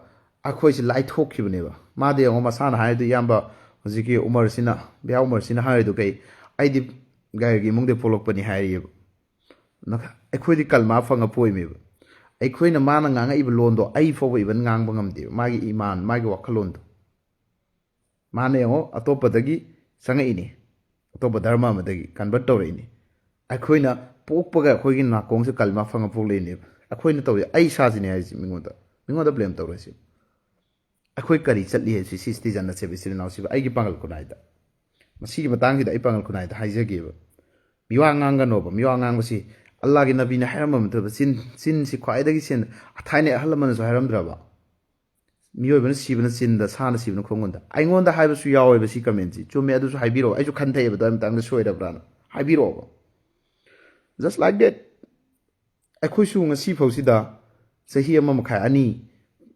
ꯑꯩꯈꯣꯏꯁꯤ ꯂꯥꯏꯊꯣꯛꯈꯤꯕꯅꯦꯕ ꯃꯥꯗꯤ ꯌꯦꯡꯉꯣ ꯃꯁꯥꯅ ꯍꯥꯏꯔꯤꯗꯨ ꯏꯌꯥꯝꯕ ꯍꯧꯖꯤꯛꯀꯤ ꯎꯃꯔꯁꯤꯅ ꯕꯤꯌꯥ ꯎꯃꯔꯁꯤꯅ ꯍꯥꯏꯔꯤꯗꯨ ꯀꯩ ꯑꯩꯗꯤ ꯒꯥꯏꯔꯒꯤ ꯏꯃꯨꯡꯗꯒꯤ ꯄꯣꯛꯂꯛꯄꯅꯤ ꯍꯥꯏꯔꯤꯑꯕ ꯑꯩꯈꯣꯏꯗꯤ ꯀꯜꯃꯥ ꯐꯪꯉ ꯄꯣꯏꯃꯦꯕ ꯑꯩꯈꯣꯏꯅ ꯃꯥꯅ ꯉꯥꯡꯉꯛꯏꯕ ꯂꯣꯟꯗꯣ ꯑꯩ ꯐꯥꯎꯕ ꯏꯕꯟ ꯉꯥꯡꯕ ꯉꯝꯗꯦꯕ ꯃꯥꯒꯤ ꯏꯃꯥꯟ ꯃꯥꯒꯤ ꯋꯥꯈꯜꯂꯣꯟꯗꯣ ꯃꯥꯅ ꯌꯦꯡꯉꯣ ꯑꯇꯣꯞꯄꯗꯒꯤ ꯆꯪꯉꯛꯏꯅꯤ ꯑꯇꯣꯞꯄ ꯙꯔꯃ ꯑꯃꯗꯒꯤ ꯀꯟꯚꯔꯠ ꯇꯧꯔꯛꯏꯅꯤ ꯑꯩꯈꯣꯏꯅ ꯄꯣꯛꯄꯒ ꯑꯩꯈꯣꯏꯒꯤ ꯅꯥꯀꯣꯡꯁꯦ ꯀꯜꯃꯥ ꯐꯪꯉ ꯄꯣꯛꯂꯛꯏꯅꯦꯕ ꯑꯩꯈꯣꯏꯅ ꯇꯧꯔꯤ ꯑꯩ ꯏꯁꯥꯁꯤꯅꯦ ꯍꯥꯏꯁꯤ ꯃꯤꯉꯣꯟꯗ ꯕ꯭ꯂꯦꯝ ꯇꯧꯔꯁꯤ ꯑꯩꯈꯣꯏ ꯀꯔꯤ ꯆꯠꯂꯤ ꯍꯥꯏꯁꯤ ꯁꯤꯁꯤꯗꯤ ꯖꯟꯅꯠꯁꯦꯕ ꯏꯆꯤꯜ ꯏꯅꯥꯎꯁꯤꯕ ꯑꯩꯒꯤ ꯄꯥꯡꯒꯜ ꯈꯨꯟꯅꯥꯏꯗ ꯃꯁꯤꯒꯤ ꯃꯇꯥꯡꯁꯤꯗ ꯑꯩ ꯄꯥꯡꯒꯜ ꯈꯨꯟꯅꯥꯏꯗ ꯍꯥꯏꯖꯒꯦꯕ ꯃꯤꯋꯥ ꯉꯥꯡꯒꯅꯣꯕ ꯃꯤꯋꯥ ꯉꯥꯡꯕꯁꯤ ꯑꯜꯂꯥꯍꯒꯤ ꯅꯕꯤꯅ ꯍꯥꯏꯔꯝꯕ ꯃꯇꯝꯗ ꯆꯤꯟꯁꯤ ꯈ꯭ꯋꯥꯏꯗꯒꯤ ꯊꯥꯏꯅ ꯑꯍꯜ ꯂꯃꯟꯅꯁꯨ ꯍꯥꯏꯔꯝꯗ꯭ꯔꯕ ꯃꯤꯑꯣꯏꯕꯅ ꯁꯤꯕꯅ ꯆꯤꯟꯗ ꯁꯥꯅ ꯁꯤꯕꯅ ꯈꯣꯡꯒꯨꯟꯗ ꯑꯩꯉꯣꯟꯗ ꯍꯥꯏꯕꯁꯨ ꯌꯥꯎꯋꯦꯕ ꯁꯤ ꯀꯃꯦꯟꯁꯤ ꯆꯨꯝꯃꯦ ꯑꯗꯨꯁꯨ ꯍꯥꯏꯕꯤꯔꯛꯑꯣ ꯑꯩꯁꯨ ꯈꯟꯊꯩꯑꯕ ꯑꯗꯨꯋꯥꯏ ꯃꯇꯥꯡꯗ ꯁꯣꯏꯔꯕ꯭ꯔꯥꯅ ꯍꯥꯏꯕꯤꯔꯛꯑꯣꯕ ꯖꯁ ꯂꯥꯏꯛ ꯗꯦꯠ ꯑꯩꯈꯣꯏꯁꯨ ꯉꯁꯤ ꯐꯥꯎꯁꯤꯗ ꯆꯍꯤ 1.5-2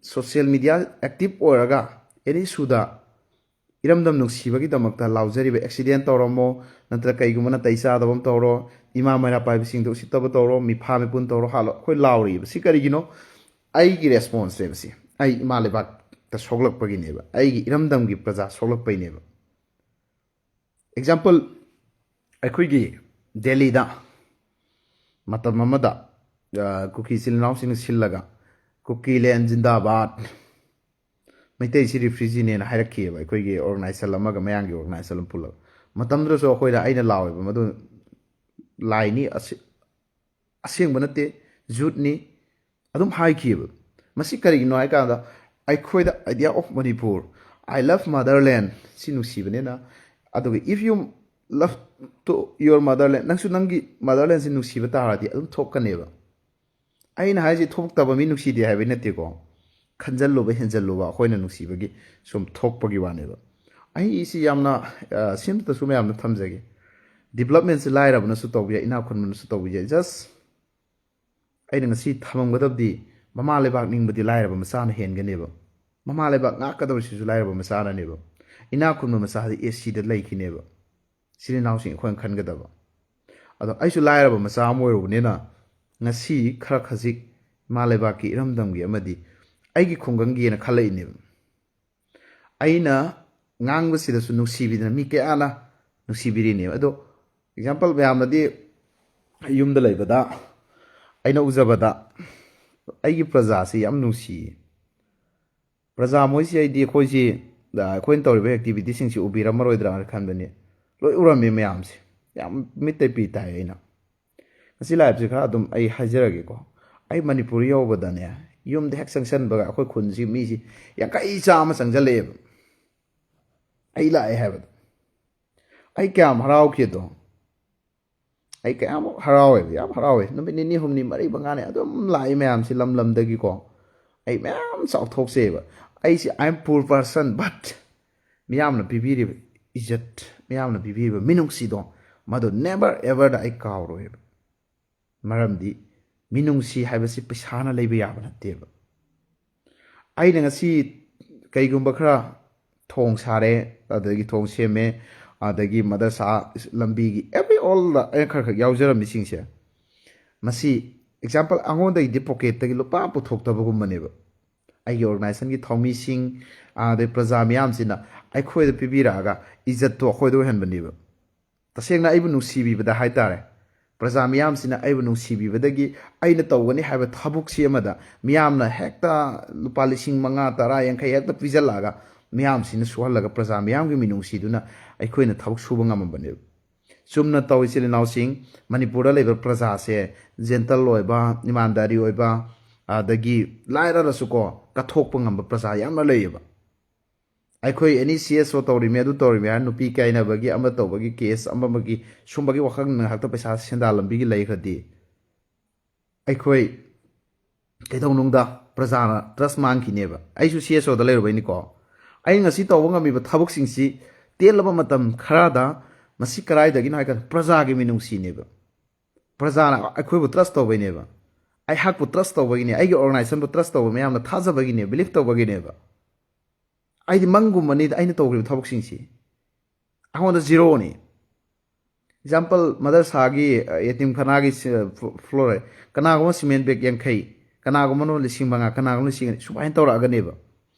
ꯁꯣꯁꯤꯌꯦꯜ ꯃꯤꯗꯤꯌꯥ ꯑꯦꯛꯇꯤꯚ ꯑꯣꯏꯔꯒ ꯑꯦꯅꯤ ꯏꯁꯨꯗ ꯏꯔꯝꯗꯝ ꯅꯨꯡꯁꯤꯕꯒꯤꯗꯃꯛꯇ ꯂꯥꯎꯖꯔꯤꯕ ꯑꯦꯛꯁꯤꯗꯦꯟ ꯇꯧꯔꯝꯃꯣ ꯅꯠꯇ꯭ꯔꯒ ꯀꯩꯒꯨꯝꯕ ꯅꯥꯇꯩ ꯆꯥꯗꯕ ꯑꯃ ꯇꯧꯔꯣ ꯏꯃꯥ ꯃꯩꯔꯥ ꯄꯥꯏꯕꯁꯤꯡꯗ ꯎꯁꯤꯠꯇꯕ ꯇꯧꯔꯣ ꯃꯤꯐꯥ ꯃꯤꯄꯨꯟ ꯇꯧꯔꯣ ꯍꯥꯠꯂꯣ ꯑꯩꯈꯣꯏ ꯂꯥꯎꯔꯤꯕ ꯁꯤ ꯀꯔꯤꯒꯤꯅꯣ ꯑꯩꯒꯤ ꯔꯦꯁꯄꯣꯟꯁꯅꯦꯕ ꯁꯤ ꯑꯩ ꯏꯃꯥ ꯂꯩꯕꯥꯛꯇ ꯁꯣꯛꯂꯛꯄꯒꯤꯅꯦꯕ ꯑꯩꯒꯤ ꯏꯔꯝꯗꯝꯒꯤ ꯄ꯭ꯔꯖꯥ ꯁꯣꯛꯂꯛꯄꯩꯅꯦꯕ ꯑꯦꯛꯖꯥꯝꯄꯜ ꯑꯩꯈꯣꯏꯒꯤ ꯗꯦꯜꯂꯤꯗ ꯃꯇꯝ ꯑꯃꯗ ꯀꯨꯀꯤ ꯏꯆꯤꯜ ꯏꯅꯥꯎꯁꯤꯡꯅ ꯁꯤꯜꯂꯒ ꯀꯨꯀꯤꯂꯦꯟ ꯖꯤꯟꯗꯥꯕꯥद ꯃꯩꯇꯩꯁꯤ ꯔꯤꯐ꯭ꯌꯨꯖꯤꯅꯦꯅ ꯍꯥꯏꯔꯛꯈꯤꯑꯕ ꯑꯩꯈꯣꯏꯒꯤ ꯑꯣꯔꯒꯅꯥꯏꯖꯦꯁꯟ ꯑꯃꯒ ꯃꯌꯥꯝꯒꯤ ꯑꯣꯔꯒꯅꯥꯏꯖꯦꯁꯟ ꯑꯃ ꯄꯨꯜꯂꯒ ꯃꯇꯝꯗꯨꯗꯁꯨ ꯑꯩꯈꯣꯏꯗ ꯑꯩꯅ ꯂꯥꯎꯋꯦꯕ ꯃꯗꯨ ꯂꯥꯏꯅꯤ ꯑꯁꯦꯡꯕ ꯅꯠꯇꯦ ꯖꯨꯠꯅꯤ ꯑꯗꯨꯝ ꯍꯥꯏꯈꯤꯑꯕ ꯃꯁꯤ ꯀꯔꯤꯒꯤꯅꯣ ꯍꯥꯏꯀꯥꯟꯗ ꯑꯩꯈꯣꯏꯗ idea of Manipur I love motherland ꯁꯤ ꯅꯨꯡꯁꯤꯕꯅꯤꯅ ꯑꯗꯨꯒ if you love to your motherland ꯅꯪꯁꯨ ꯅꯪꯒꯤ ꯃꯥꯗꯔꯂꯦꯟꯁꯤ ꯅꯨꯡꯁꯤꯕ ꯇꯥꯔꯗꯤ ꯑꯗꯨꯝ ꯊꯣꯛꯀꯅꯦꯕ ꯑꯩꯅ ꯍꯥꯏꯁꯤ ꯊꯣꯛꯇꯕ ꯃꯤ ꯅꯨꯡꯁꯤꯗꯦ ꯍꯥꯏꯕꯩ ꯅꯠꯇꯦꯀꯣ ꯈꯟꯖꯜꯂꯨꯕ ꯍꯦꯟꯖꯜꯂꯨꯕ ꯑꯩꯈꯣꯏꯅ ꯅꯨꯡꯁꯤꯕꯒꯤ ꯁꯨꯝ ꯊꯣꯛꯄꯒꯤ ꯋꯥꯅꯦꯕ ꯑꯩꯁꯤ ꯌꯥꯝꯅ ꯁꯤꯝꯇꯁꯨ ꯃꯌꯥꯝꯅ ꯊꯝꯖꯒꯦ ꯗꯤꯕꯂꯞꯃꯦꯟꯁꯤ ꯂꯥꯏꯔꯕꯅꯁꯨ ꯇꯧꯕ ꯌꯥꯏ ꯏꯅꯥꯛ ꯈꯨꯟꯕꯅꯁꯨ ꯇꯧꯕ ꯌꯥꯏ ꯖꯁ ꯑꯩꯅ ꯉꯁꯤ ꯊꯝꯃꯝꯒꯗꯕꯗꯤ ꯃꯃꯥ ꯂꯩꯕꯥꯛ ꯅꯤꯡꯕꯗꯤ ꯂꯥꯏꯔꯕ ꯃꯆꯥꯅ ꯍꯦꯟꯒꯅꯦꯕ ꯃꯃꯥ ꯂꯩꯕꯥꯛ ꯉꯥꯛꯀꯗꯕꯁꯤꯁꯨ ꯂꯥꯏꯔꯕ ꯃꯆꯥꯅꯅꯦꯕ ꯏꯅꯥꯛ ꯈꯨꯟꯕ ꯃꯆꯥꯗꯤ ꯑꯦꯁꯤꯗ ꯂꯩꯈꯤꯅꯦꯕ ꯏꯆꯤꯜ ꯏꯅꯥꯎꯁꯤꯡ ꯑꯩꯈꯣꯏꯅ ꯈꯟꯒꯗꯕ ꯑꯗꯣ ꯑꯩꯁꯨ ꯂꯥꯏꯔꯕ ꯃꯆꯥ ꯑꯃ ꯑꯣꯏꯔꯨꯕꯅꯤꯅ ꯉꯁꯤ ꯈꯔ ꯈꯖꯤꯛ ꯏꯃꯥ ꯂꯩꯕꯥꯛꯀꯤ ꯏꯔꯝꯗꯝꯒꯤ ꯑꯃꯗꯤ ꯑꯩꯒꯤ ꯈꯨꯡꯒꯪꯒꯤꯅ ꯈꯜꯂꯛꯏꯅꯦꯕ ꯑꯩꯅ ꯉꯥꯡꯕꯁꯤꯗꯁꯨ ꯅꯨꯡꯁꯤꯕꯤꯗꯅ ꯃꯤ ꯀꯌꯥꯅ ꯅꯨꯡꯁꯤꯕꯤꯔꯤꯅꯦꯕ ꯑꯗꯣ ꯑꯦꯛꯖꯥꯝꯄꯜ ꯃꯌꯥꯝꯅꯗꯤ ꯌꯨꯝꯗ ꯂꯩꯕꯗ ꯑꯩꯅ ꯎꯖꯕꯗ ꯑꯩꯒꯤ ꯄ꯭ꯔꯖꯥꯁꯤ ꯌꯥꯝ ꯅꯨꯡꯁꯤꯌꯦ ꯄ꯭ꯔꯖꯥ ꯃꯣꯏꯁꯤ ꯑꯩꯗꯤ ꯑꯩꯈꯣꯏꯁꯤ ꯑꯩꯈꯣꯏꯅ ꯇꯧꯔꯤꯕ ꯑꯦꯛꯇꯤꯚꯤꯇꯤꯁꯤꯡꯁꯤ ꯎꯕꯤꯔꯝꯃꯔꯣꯏꯗ꯭ꯔꯥꯅ ꯈꯟꯕꯅꯤ ꯂꯣꯏ ꯎꯔꯝꯃꯤ ꯃꯌꯥꯝꯁꯦ ꯌꯥꯝ ꯃꯤꯠꯇꯩ ꯄꯤ ꯇꯥꯏ ꯑꯩꯅ ꯉꯁꯤ ꯂꯥꯏꯐꯁꯤ ꯈꯔ ꯑꯗꯨꯝ ꯑꯩ ꯍꯥꯏꯖꯔꯒꯦꯀꯣ ꯑꯩ ꯃꯅꯤꯄꯨꯔ ꯌꯧꯕꯗꯅꯦ ꯌꯨꯝꯗ ꯍꯦꯛ ꯆꯪꯁꯟꯕꯒ ꯑꯩꯈꯣꯏ ꯈꯨꯟꯁꯤ ꯃꯤꯁꯤ 50-100 ꯆꯪꯁꯤꯜꯂꯛꯑꯦꯕ ꯑꯩ ꯂꯥꯛꯑꯦ ꯍꯥꯏꯕꯗꯣ ꯑꯩ ꯀꯌꯥꯝ ꯍꯔꯥꯎꯈꯤꯗꯣ ꯑꯩ ꯀꯌꯥꯃꯨꯛ ꯍꯔꯥꯎꯋꯦꯕ ꯌꯥꯝ ꯍꯔꯥꯎꯋꯦ ꯅꯨꯃꯤꯠ 2, 3, 4, 5 ꯑꯗꯨꯝ ꯂꯥꯛꯏ ꯃꯌꯥꯝꯁꯤ ꯂꯝ ꯂꯝꯗꯒꯤꯀꯣ ꯑꯩ ꯃꯌꯥꯝ ꯆꯥꯎꯊꯣꯛꯆꯩꯑꯕ ꯑꯩꯁꯤ ꯑꯥꯏ ꯑꯦꯝ ꯄꯨꯔ ꯄꯥꯔꯁꯟ ꯕꯠ ꯃꯤꯌꯥꯝꯅ ꯄꯤꯕꯤꯔꯤꯕ ꯏꯖꯠ ꯃꯤꯌꯥꯝꯅ ꯄꯤꯕꯤꯔꯤꯕ ꯃꯤꯅꯨꯡꯁꯤꯗꯣ ꯃꯗꯨ ꯅꯦꯕꯔ ꯑꯦꯕꯔꯗ ꯑꯩ ꯀꯥꯎꯔꯣꯏꯕ ꯃꯔꯝꯗꯤ ꯃꯤꯅꯨꯡꯁꯤ ꯍꯥꯏꯕꯁꯤ ꯄꯩꯁꯥꯅ ꯂꯩꯕ ꯌꯥꯕ ꯅꯠꯇꯦꯕ ꯑꯩꯅ ꯉꯁꯤ ꯀꯩꯒꯨꯝꯕ ꯈꯔ ꯊꯣꯡ ꯁꯥꯔꯦ ꯑꯗꯒꯤ ꯊꯣꯡ ꯁꯦꯝꯃꯦ ꯑꯗꯒꯤ ꯃꯗꯔꯁꯥ ꯂꯝꯕꯤꯒꯤ ꯑꯦꯕ꯭ꯔꯤ ꯑꯣꯜꯗ ꯑꯩꯅ ꯈꯔ ꯌꯥꯎꯖꯔꯝꯃꯤꯁꯤꯡꯁꯦ ꯃꯁꯤ ꯑꯦꯛꯖꯥꯝꯄꯜ ꯑꯩꯉꯣꯟꯗꯒꯤꯗꯤ ꯄꯣꯀꯦꯠꯇꯒꯤ ꯂꯨꯄꯥ ꯄꯨꯊꯣꯛꯇꯕꯒꯨꯝꯕꯅꯦꯕ ꯑꯩꯒꯤ ꯑꯣꯔꯒꯅꯥꯏꯖꯦꯁꯟꯒꯤ ꯊꯧꯃꯤꯁꯤꯡ ꯑꯗꯩ ꯄ꯭ꯔꯖꯥ ꯃꯌꯥꯝꯁꯤꯅ ꯑꯩꯈꯣꯏꯗ ꯄꯤꯕꯤꯔꯛꯑꯒ ꯏꯖꯠꯇꯣ ꯑꯩꯈꯣꯏꯗ ꯑꯣꯏꯍꯟꯕꯅꯦꯕ ꯇꯁꯦꯡꯅ ꯑꯩꯕꯨ ꯅꯨꯡꯁꯤꯕꯤꯕꯗ ꯍꯥꯏꯇꯥꯔꯦ ꯄ꯭ꯔꯖꯥ ꯃꯤꯌꯥꯝꯁꯤꯅ ꯑꯩꯕꯨ ꯅꯨꯡꯁꯤꯕꯤꯕꯗꯒꯤ ꯑꯩꯅ ꯇꯧꯒꯅꯤ ꯍꯥꯏꯕ ꯊꯕꯛꯁꯤ ꯑꯃꯗ ꯃꯤꯌꯥꯝꯅ ꯍꯦꯛꯇ ꯂꯨꯄꯥ 5,000, 10, 50 ꯍꯦꯛꯇ ꯄꯤꯖꯜꯂꯛꯑꯒ ꯃꯤꯌꯥꯝꯁꯤꯅ ꯁꯨꯍꯜꯂꯒ ꯄ꯭ꯔꯖꯥ ꯃꯤꯌꯥꯝꯒꯤ ꯃꯤꯅꯨꯡꯁꯤꯗꯨꯅ ꯑꯩꯈꯣꯏꯅ ꯊꯕꯛ ꯁꯨꯕ ꯉꯝꯃꯕꯅꯦꯕ ꯆꯨꯝꯅ ꯇꯧ ꯏꯆꯤꯜ ꯏꯅꯥꯎꯁꯤꯡ ꯃꯅꯤꯄꯨꯔꯗ ꯂꯩꯕ ꯄ꯭ꯔꯖꯥꯁꯦ ꯖꯦꯟꯇꯜ ꯑꯣꯏꯕ ꯏꯃꯥꯟꯗꯥꯔꯤ ꯑꯣꯏꯕ ꯑꯗꯒꯤ ꯂꯥꯏꯔꯔꯁꯨꯀꯣ ꯀꯠꯊꯣꯛꯄ ꯉꯝꯕ ꯄ꯭ꯔꯖꯥ ꯌꯥꯝꯅ ꯂꯩꯌꯦꯕ ꯑꯩꯈꯣꯏ ꯑꯦꯅꯤ CSO ꯇꯧꯔꯤꯃꯦ ꯑꯗꯨ ꯇꯧꯔꯤꯃꯦ ꯍꯥꯏꯅ ꯅꯨꯄꯤ ꯀꯥꯏꯅꯕꯒꯤ ꯑꯃ ꯇꯧꯕꯒꯤ ꯀꯦꯁ ꯑꯃꯒꯤ ꯁꯨꯝꯕꯒꯤ ꯋꯥꯈꯜ ꯉꯥꯛꯇ ꯄꯩꯁꯥ ꯁꯦꯟꯗꯥꯟ ꯂꯝꯕꯤꯒꯤ ꯂꯩꯈ꯭ꯔꯗꯤ ꯑꯩꯈꯣꯏ ꯀꯩꯗꯧꯅꯨꯡꯗ ꯄ꯭ꯔꯖꯥꯅ ꯇ꯭ꯔꯁ ꯃꯥꯡꯈꯤꯅꯦꯕ ꯑꯩꯁꯨ CSOꯗ ꯂꯩꯔꯨꯕꯩꯅꯤꯀꯣ ꯑꯩ ꯉꯁꯤ ꯇꯧꯕ ꯉꯝꯃꯤꯕ ꯊꯕꯛꯁꯤꯡꯁꯤ ꯇꯦꯜꯂꯕ ꯃꯇꯝ ꯈꯔꯗ ꯃꯁꯤ ꯀꯗꯥꯏꯗꯒꯤꯅꯣ ꯍꯥꯏꯀꯥꯟꯗ ꯄ꯭ꯔꯖꯥꯒꯤ ꯃꯤꯅꯨꯡꯁꯤꯅꯦꯕ ꯄ꯭ꯔꯖꯥꯅ ꯑꯩꯈꯣꯏꯕꯨ ꯇ꯭ꯔꯁ ꯇꯧꯕꯩꯅꯦꯕ ꯑꯩꯍꯥꯛꯄꯨ ꯇ꯭ꯔꯁ ꯇꯧꯕꯒꯤꯅꯦ ꯑꯩꯒꯤ ꯑꯣꯔꯒꯅꯥꯏꯖꯦꯁꯟꯕꯨ ꯇ꯭ꯔꯁ ꯇꯧꯕ ꯃꯌꯥꯝꯅ ꯊꯥꯖꯕꯒꯤꯅꯦ ꯕꯤꯂꯤꯐ ꯇꯧꯕꯒꯤꯅꯦꯕ ꯑꯩꯗꯤ ꯃꯪꯒꯨꯝꯕꯅꯤꯗ ꯑꯩꯅ ꯇꯧꯈ꯭ꯔꯤꯕ ꯊꯕꯛꯁꯤꯡꯁꯤ ꯑꯩꯉꯣꯟꯗ ꯖꯤꯔꯣꯅꯤ ꯑꯦꯛꯖꯥꯝꯄꯜ ꯃꯗꯔꯁꯥꯒꯤ ꯌꯦꯇꯤꯝꯈꯥꯅꯥꯒꯤ ꯐ꯭ꯂꯣꯔ ꯀꯅꯥꯒꯨꯝꯕ ꯁꯤꯃꯦꯟ ꯕꯦꯒ 50 ꯀꯅꯥꯒꯨꯝꯕꯅ 5,000 ꯀꯅꯥꯒꯨꯝꯕ 2,000 ꯁꯨꯃꯥꯏꯅ ꯇꯧꯔꯛꯑꯒꯅꯦꯕ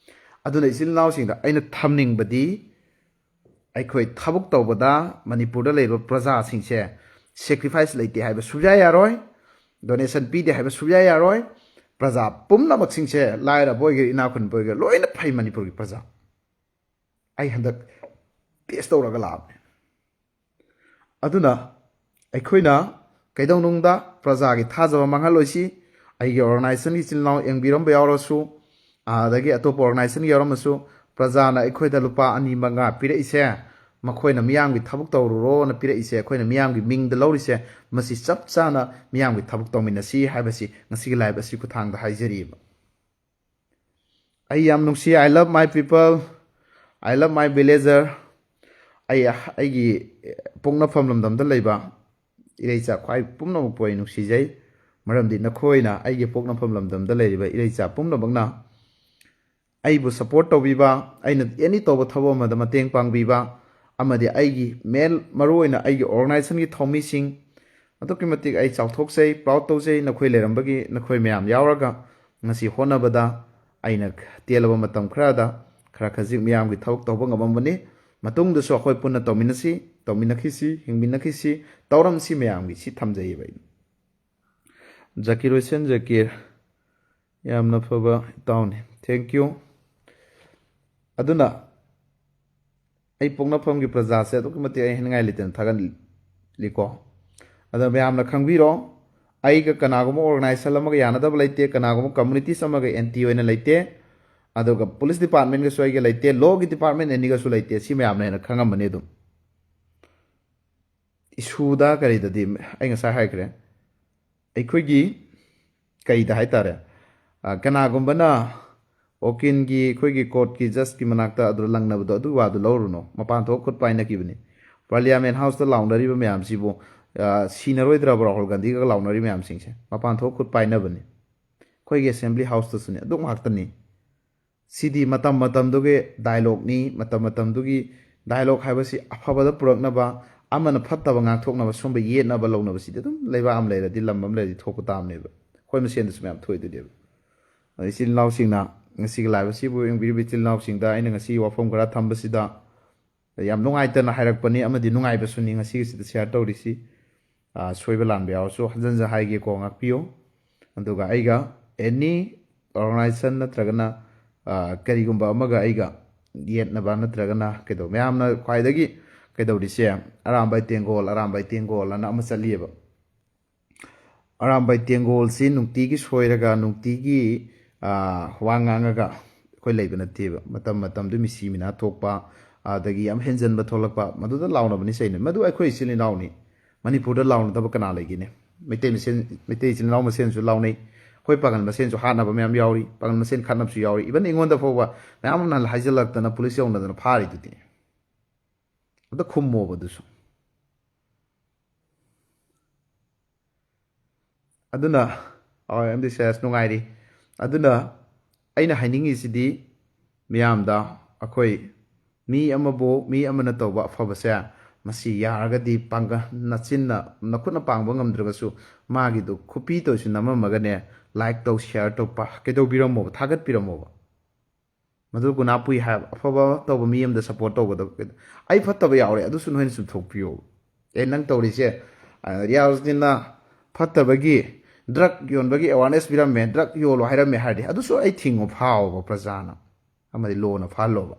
ꯑꯗꯨꯅ ꯏꯆꯤꯜ ꯏꯅꯥꯎꯁꯤꯡꯗ ꯑꯩꯅ ꯊꯝꯅꯤꯡꯕꯗꯤ ꯑꯩꯈꯣꯏ ꯊꯕꯛ ꯇꯧꯕꯗ ꯃꯅꯤꯄꯨꯔꯗ ꯂꯩꯕ ꯄ꯭ꯔꯖꯥꯁꯤꯡꯁꯦ ꯁꯦꯀ꯭ꯔꯤꯐꯥꯏꯁ ꯂꯩꯇꯦ ꯍꯥꯏꯕ ꯁꯨꯡꯌꯥ ꯌꯥꯔꯣꯏ ꯗꯣꯅꯦꯁꯟ ꯄꯤꯗꯦ ꯍꯥꯏꯕ ꯁꯨꯡꯌꯥ ꯌꯥꯔꯣꯏ ꯄ꯭ꯔꯖꯥ ꯄꯨꯝꯅꯃꯛꯁꯤꯡꯁꯦ ꯂꯥꯏꯔꯕ ꯑꯣꯏꯒꯦꯔꯥ ꯏꯅꯥꯛ ꯈꯨꯟꯕ ꯑꯣꯏꯒꯦꯔꯥ ꯂꯣꯏꯅ ꯐꯩ ꯃꯅꯤꯄꯨꯔꯒꯤ ꯄ꯭ꯔꯖꯥ ꯑꯩ ꯍꯟꯗꯛ ꯇꯦꯁ ꯇꯧꯔꯒ ꯂꯥꯛꯑꯕꯅꯦ ꯑꯗꯨꯅ ꯑꯩꯈꯣꯏꯅ ꯀꯩꯗꯧꯅꯨꯡꯗ ꯄ꯭ꯔꯖꯥꯒꯤ ꯊꯥꯖꯕ ꯃꯥꯡꯍꯜꯂꯣꯏꯁꯤ ꯑꯩꯒꯤ ꯑꯣꯔꯒꯅꯥꯏꯖꯦꯁꯟꯒꯤ ꯏꯆꯤꯜ ꯏꯅꯥꯎ ꯌꯦꯡꯕꯤꯔꯝꯕ ꯌꯥꯎꯔꯁꯨ ꯑꯗꯒꯤ ꯑꯇꯣꯞꯄ ꯑꯣꯔꯒꯅꯥꯏꯖꯦꯁꯟ ꯌꯥꯎꯔꯝꯃꯁꯨ ꯄ꯭ꯔꯖꯥꯅ ꯑꯩꯈꯣꯏꯗ ꯂꯨꯄꯥ 2, 5 ꯄꯤꯔꯛꯏꯁꯦ ꯃꯈꯣꯏꯅ ꯃꯤꯌꯥꯝꯒꯤ ꯊꯕꯛ ꯇꯧꯔꯨꯔꯣꯅ ꯄꯤꯔꯛꯏꯁꯦ ꯑꯩꯈꯣꯏꯅ ꯃꯤꯌꯥꯝꯒꯤ ꯃꯤꯡꯗ ꯂꯧꯔꯤꯁꯦ ꯃꯁꯤ ꯆꯞ ꯆꯥꯅ ꯃꯤꯌꯥꯝꯒꯤ ꯊꯕꯛ ꯇꯧꯃꯤꯟꯅꯁꯤ ꯍꯥꯏꯕꯁꯤ ꯉꯁꯤꯒꯤ ꯂꯥꯏꯚ ꯑꯁꯤ ꯈꯨꯠꯊꯥꯡꯗ ꯍꯥꯏꯖꯔꯤꯕ ꯑꯩ ꯌꯥꯝ ꯅꯨꯡꯁꯤ ꯑꯥꯏ ꯂꯚ ꯃꯥꯏ ꯄꯤꯄꯜ ꯑꯥꯏ ꯂꯚ ꯃꯥꯏ ꯚꯤꯂꯦꯖꯔ ꯑꯩꯒꯤ ꯄꯣꯛꯅꯐꯝ ꯂꯝꯗꯝꯗ ꯂꯩꯕ ꯏꯔꯩꯆꯥ ꯈ꯭ꯋꯥꯏ ꯄꯨꯝꯅꯃꯛꯄꯨ ꯑꯩ ꯅꯨꯡꯁꯤꯖꯩ ꯃꯔꯝꯗꯤ ꯅꯈꯣꯏꯅ ꯑꯩꯒꯤ ꯄꯣꯛꯅꯐꯝ ꯂꯝꯗꯝꯗ ꯂꯩꯔꯤꯕ ꯏꯔꯩꯆꯥ ꯄꯨꯝꯅꯃꯛꯅ ꯑꯩꯕꯨ ꯁꯞꯄꯣꯔꯠ ꯇꯧꯕꯤꯕ ꯑꯩꯅ ꯑꯦꯅꯤ ꯇꯧꯕ ꯊꯕꯛ ꯑꯃꯗ ꯃꯇꯦꯡ ꯄꯥꯡꯕꯤꯕ ꯑꯃꯗꯤ ꯑꯩꯒꯤ ꯃꯔꯨꯑꯣꯏꯅ ꯑꯩꯒꯤ ꯑꯣꯔꯒꯅꯥꯏꯖꯦꯁꯟꯒꯤ ꯊꯧꯃꯤꯁꯤꯡ ꯑꯗꯨꯛꯀꯤ ꯃꯇꯤꯛ ꯑꯩ ꯆꯥꯎꯊꯣꯛꯆꯩ ꯄ꯭ꯔꯥꯎꯠ ꯇꯧꯖꯩ ꯅꯈꯣꯏ ꯂꯩꯔꯝꯕꯒꯤ ꯅꯈꯣꯏ ꯃꯌꯥꯝ ꯌꯥꯎꯔꯒ ꯉꯁꯤ ꯍꯣꯠꯅꯕꯗ ꯑꯩꯅ ꯇꯦꯜꯂꯕ ꯃꯇꯝ ꯈꯔꯗ ꯈꯔ ꯈꯖꯤꯛ ꯃꯤꯌꯥꯝꯒꯤ ꯊꯕꯛ ꯇꯧꯕ ꯉꯝꯃꯝꯕꯅꯤ ꯃꯇꯨꯡꯗꯁꯨ ꯑꯩꯈꯣꯏ ꯄꯨꯟꯅ ꯇꯧꯃꯤꯟꯅꯈꯤꯁꯤ ꯍꯤꯡꯃꯤꯟꯅꯈꯤꯁꯤ ꯇꯧꯔꯝꯁꯤ ꯃꯌꯥꯝꯒꯤ ꯁꯤ ꯊꯝꯖꯩꯌꯦꯕ ꯑꯩ ꯖꯀꯤꯔ ꯍꯨꯁꯦꯟ ꯖꯀꯤꯔ ꯌꯥꯝꯅ ꯐꯕ ꯏꯇꯥꯎꯅꯤ ꯊꯦꯡꯛ ꯌꯨ ꯑꯗꯨꯅ ꯑꯩ ꯄꯣꯛꯅꯐꯝꯒꯤ ꯄ꯭ꯔꯖꯥꯁꯦ ꯑꯗꯨꯛꯀꯤ ꯃꯇꯤꯛ ꯑꯩ ꯍꯥꯏꯅꯤꯡꯉꯥꯏ ꯂꯩꯇꯅ ꯊꯥꯒꯠꯂꯤꯀꯣ ꯑꯗꯣ ꯃꯌꯥꯝꯅ ꯈꯪꯕꯤꯔꯣ ꯑꯩꯒ ꯀꯅꯥꯒꯨꯝꯕ ꯑꯣꯔꯒꯅꯥꯏꯖꯦꯁꯟ ꯑꯃꯒ ꯌꯥꯅꯗꯕ ꯂꯩꯇꯦ ꯀꯅꯥꯒꯨꯝꯕ ꯀꯝꯃꯨꯅꯤꯇꯤꯁ ꯑꯃꯒ ꯑꯦꯟꯇꯤ ꯑꯣꯏꯅ ꯂꯩꯇꯦ ꯑꯗꯨꯒ ꯄꯨꯂꯤꯁ ꯗꯤꯄꯥꯔꯠꯃꯦꯟꯒꯁꯨ ꯑꯩꯒ ꯂꯩꯇꯦ ꯂꯣꯒꯤ ꯗꯤꯄꯥꯔꯠꯃꯦꯟ ꯑꯦꯅꯤꯒꯁꯨ ꯂꯩꯇꯦ ꯁꯤ ꯃꯌꯥꯝꯅ ꯍꯦꯟꯅ ꯈꯪꯉꯝꯕꯅꯤ ꯑꯗꯨꯝ ꯏꯁꯨꯗ ꯀꯔꯤꯗꯗꯤ ꯑꯩ ꯉꯁꯥꯏ ꯍꯥꯏꯈ꯭ꯔꯦ ꯑꯩꯈꯣꯏꯒꯤ ꯀꯩꯗ ꯍꯥꯏꯇꯥꯔꯦ ꯀꯅꯥꯒꯨꯝꯕꯅ ꯋꯀꯤꯜꯒꯤ ꯑꯩꯈꯣꯏꯒꯤ ꯀꯣꯔꯠꯀꯤ ꯖꯁꯀꯤ ꯃꯅꯥꯛꯇ ꯑꯗꯨ ꯂꯪꯅꯕꯗꯣ ꯑꯗꯨ ꯋꯥꯗꯨ ꯂꯧꯔꯨꯅꯨ ꯃꯄꯥꯟ ꯊꯣꯛ ꯈꯨꯠ ꯄꯥꯏꯅꯈꯤꯕꯅꯤ ꯄꯥꯔꯂꯤꯌꯥꯃꯦꯟ ꯍꯥꯎꯁꯇ ꯂꯥꯎꯅꯔꯤꯕ ꯃꯌꯥꯝꯁꯤꯕꯨ ꯁꯤꯅꯔꯣꯏꯗ꯭ꯔꯕ ꯔꯥꯍꯨꯜ ꯒꯥꯟꯙꯤꯒ ꯂꯥꯎꯅꯔꯤꯕ ꯃꯌꯥꯝꯁꯤꯡꯁꯦ ꯃꯄꯥꯟ ꯊꯣꯛ ꯈꯨꯠ ꯄꯥꯏꯅꯕꯅꯤ ꯑꯩꯈꯣꯏꯒꯤ ꯑꯦꯁꯦꯝꯕ꯭ꯂꯤ ꯍꯥꯎꯁꯇꯁꯨꯅꯤ ꯑꯗꯨꯝ ꯉꯥꯛꯇꯅꯤ ꯁꯤꯗꯤ ꯃꯇꯝ ꯃꯇꯝꯗꯨꯒꯤ ꯗꯥꯏꯂꯣꯛꯅꯤ ꯃꯇꯝ ꯃꯇꯝꯗꯨꯒꯤ ꯗꯥꯏꯂꯣꯛ ꯍꯥꯏꯕꯁꯤ ꯑꯐꯕꯗ ꯄꯨꯔꯛꯅꯕ ꯑꯃꯅ ꯐꯠꯇꯕ ꯉꯥꯛꯊꯣꯛꯅꯕ ꯁꯨꯝꯕ ꯌꯦꯠꯅꯕ ꯂꯧꯅꯕꯁꯤꯗꯤ ꯑꯗꯨꯝ ꯂꯩꯕꯥꯛ ꯑꯃ ꯂꯩꯔꯗꯤ ꯂꯝ ꯑꯃ ꯂꯩꯔꯗꯤ ꯊꯣꯛꯄ ꯇꯥꯕꯅꯦꯕ ꯑꯩꯈꯣꯏ ꯃꯁꯦꯟꯗꯁꯨ ꯃꯌꯥꯝ ꯊꯣꯛꯏꯗꯨꯅꯦꯕ ꯑꯗ ꯏꯆꯤꯜ ꯏꯅꯥꯎꯁꯤꯡꯅ ꯉꯁꯤꯒꯤ ꯂꯥꯏꯚ ꯑꯁꯤꯕꯨ ꯌꯦꯡꯕꯤꯔꯤꯕ ꯏꯆꯤꯜ ꯏꯅꯥꯎꯁꯤꯡꯗ ꯑꯩꯅ ꯉꯁꯤ ꯋꯥꯐꯝ ꯈꯔ ꯊꯝꯕꯁꯤꯗ ꯌꯥꯝ ꯅꯨꯡꯉꯥꯏꯇꯅ ꯍꯥꯏꯔꯛꯄꯅꯤ ꯑꯃꯗꯤ ꯅꯨꯡꯉꯥꯏꯕꯁꯨꯅꯤ ꯉꯁꯤꯒꯤꯁꯤꯗ ꯁꯤꯌꯥꯔ ꯇꯧꯔꯤꯁꯤ ꯁꯣꯏꯕ ꯂꯥꯟꯕ ꯌꯥꯎꯔꯁꯨ ꯍꯟꯖꯤꯟ ꯍꯥꯏꯒꯦꯀꯣ ꯉꯥꯛꯄꯤꯌꯨ ꯑꯗꯨꯒ ꯑꯩꯒ ꯑꯦꯅꯤ ꯑꯣꯔꯒꯅꯥꯏꯖꯦꯁꯟ ꯅꯠꯇ꯭ꯔꯒꯅ ꯀꯔꯤꯒꯨꯝꯕ ꯑꯃꯒ ꯑꯩꯒ ꯌꯦꯠꯅꯕ ꯅꯠꯇ꯭ꯔꯒꯅ ꯃꯌꯥꯝꯅ ꯈ꯭ꯋꯥꯏꯗꯒꯤ ꯀꯩꯗꯧꯔꯤꯁꯦ ꯑꯔꯥꯝꯕꯥꯏ ꯇꯦꯡꯒꯣꯜ ꯑꯅ ꯑꯃ ꯆꯠꯂꯤꯑꯕ ꯑꯔꯥꯝꯕꯥꯏ ꯇꯦꯡꯒꯣꯜꯁꯤ ꯅꯨꯡꯇꯤꯒꯤ ꯁꯣꯏꯔꯒ ꯅꯨꯡꯇꯤꯒꯤ ꯋꯥ ꯉꯥꯡꯉꯒ ꯑꯩꯈꯣꯏ ꯂꯩꯕ ꯅꯠꯇꯦꯕ ꯃꯇꯝ ꯃꯇꯝꯗꯨ ꯃꯤꯁꯤ ꯃꯤꯅꯥ ꯊꯣꯛꯄ ꯑꯗꯒꯤ ꯌꯥꯝ ꯍꯦꯟꯖꯟꯕ ꯊꯣꯛꯂꯛꯄ ꯃꯗꯨꯗ ꯂꯥꯎꯅꯕꯅꯤ ꯆꯩꯅꯤ ꯃꯗꯨ ꯑꯩꯈꯣꯏ ꯏꯆꯤꯜ ꯏꯅꯥꯎꯅꯤ ꯃꯅꯤꯄꯨꯔꯗ ꯂꯥꯎꯅꯗꯕ ꯀꯅꯥ ꯂꯩꯒꯦꯅꯦ ꯃꯩꯇꯩ ꯏꯆꯤꯜ ꯏꯅꯥꯎ ꯃꯁꯦꯟꯁꯨ ꯂꯥꯎꯅꯩ ꯑꯩꯈꯣꯏ ꯄꯥꯉꯜ ꯃꯁꯦꯟꯁꯨ ꯍꯥꯠꯅꯕ ꯃꯌꯥꯝ ꯌꯥꯎꯔꯤ ꯄꯥꯉꯜ ꯃꯁꯦꯟ ꯈꯠꯅꯕꯁꯨ ꯌꯥꯎꯔꯤ ꯏꯚꯟ ꯑꯩꯉꯣꯟꯗ ꯐꯥꯎꯕ ꯃꯌꯥꯝ ꯑꯃ ꯍꯥꯏꯖꯤꯜꯂꯛꯇꯅ ꯄꯨꯂꯤꯁ ꯌꯧꯅꯗꯅ ꯐꯥꯔꯤꯗꯨꯗꯤ ꯑꯝꯇ ꯈꯨꯝꯃꯣꯕ ꯑꯗꯨꯁꯨ ꯑꯗꯨꯅ ꯑꯦꯝꯗꯤ ꯁꯦꯁ ꯅꯨꯡꯉꯥꯏꯔꯤ ꯑꯗꯨꯅ ꯑꯩꯅ ꯍꯥꯏꯅꯤꯡꯉꯤꯁꯤꯗꯤ ꯃꯤꯌꯥꯝꯗ ꯑꯩꯈꯣই ꯃꯤ ꯑꯃꯅ ꯇꯧꯕ ꯑꯐꯕꯁꯦ ꯃꯁꯤ ꯌꯥꯔꯒꯗꯤ ꯅꯆꯤꯟꯅ ꯅꯈꯨꯠꯅ ꯄꯥꯡꯕ ꯉꯝꯗ꯭ꯔꯒꯁꯨ ꯃꯥꯒꯤꯗꯨ ꯈꯨꯄꯤꯇꯣꯏꯁꯨ ꯅꯝꯃꯝꯃꯒꯅꯦ ꯂꯥꯏꯛ ꯇꯧ ꯁꯤꯌꯥꯔ ꯇꯧ ꯀꯩꯗꯧꯕꯤꯔꯝꯃꯣꯕ ꯊꯥꯒꯠꯄꯤꯔꯝꯃꯣꯕ ꯃꯗꯨ ꯒꯨꯅꯥ ꯄꯨꯏ ꯍꯥꯏꯕ ꯑꯐꯕ ꯇꯧꯕ ꯃꯤ ꯑꯃꯗ ꯁꯞꯄꯣꯔꯠ ꯇꯧꯒꯗꯕ ꯑꯩ ꯐꯠꯇꯕ ꯌꯥꯎꯔꯦ ꯑꯗꯨꯁꯨ ꯅꯣꯏꯅ ꯆꯨꯝꯊꯣꯛꯄꯤꯌꯣ ꯅꯪ ꯇꯧꯔꯤꯁꯦ ꯔꯤꯌꯥꯖꯅꯤꯅ ꯐꯠꯇꯕꯒꯤ ꯗ꯭ꯔꯛ ꯌꯣꯟꯕꯒꯤ ꯑꯦꯋꯥꯔꯅꯦꯁ ꯄꯤꯔꯝꯃꯦ ꯗ꯭ꯔꯛ ꯌꯣꯜꯂꯣ ꯍꯥꯏꯔꯝꯃꯦ ꯍꯥꯏꯔꯗꯤ ꯑꯗꯨꯁꯨ ꯑꯩ ꯊꯤꯡꯉꯨ ꯐꯥꯎꯕ ꯄ꯭ꯔꯖꯥꯅ ꯑꯃꯗꯤ ꯂꯣꯅ ꯐꯥꯍꯜꯂꯣꯕ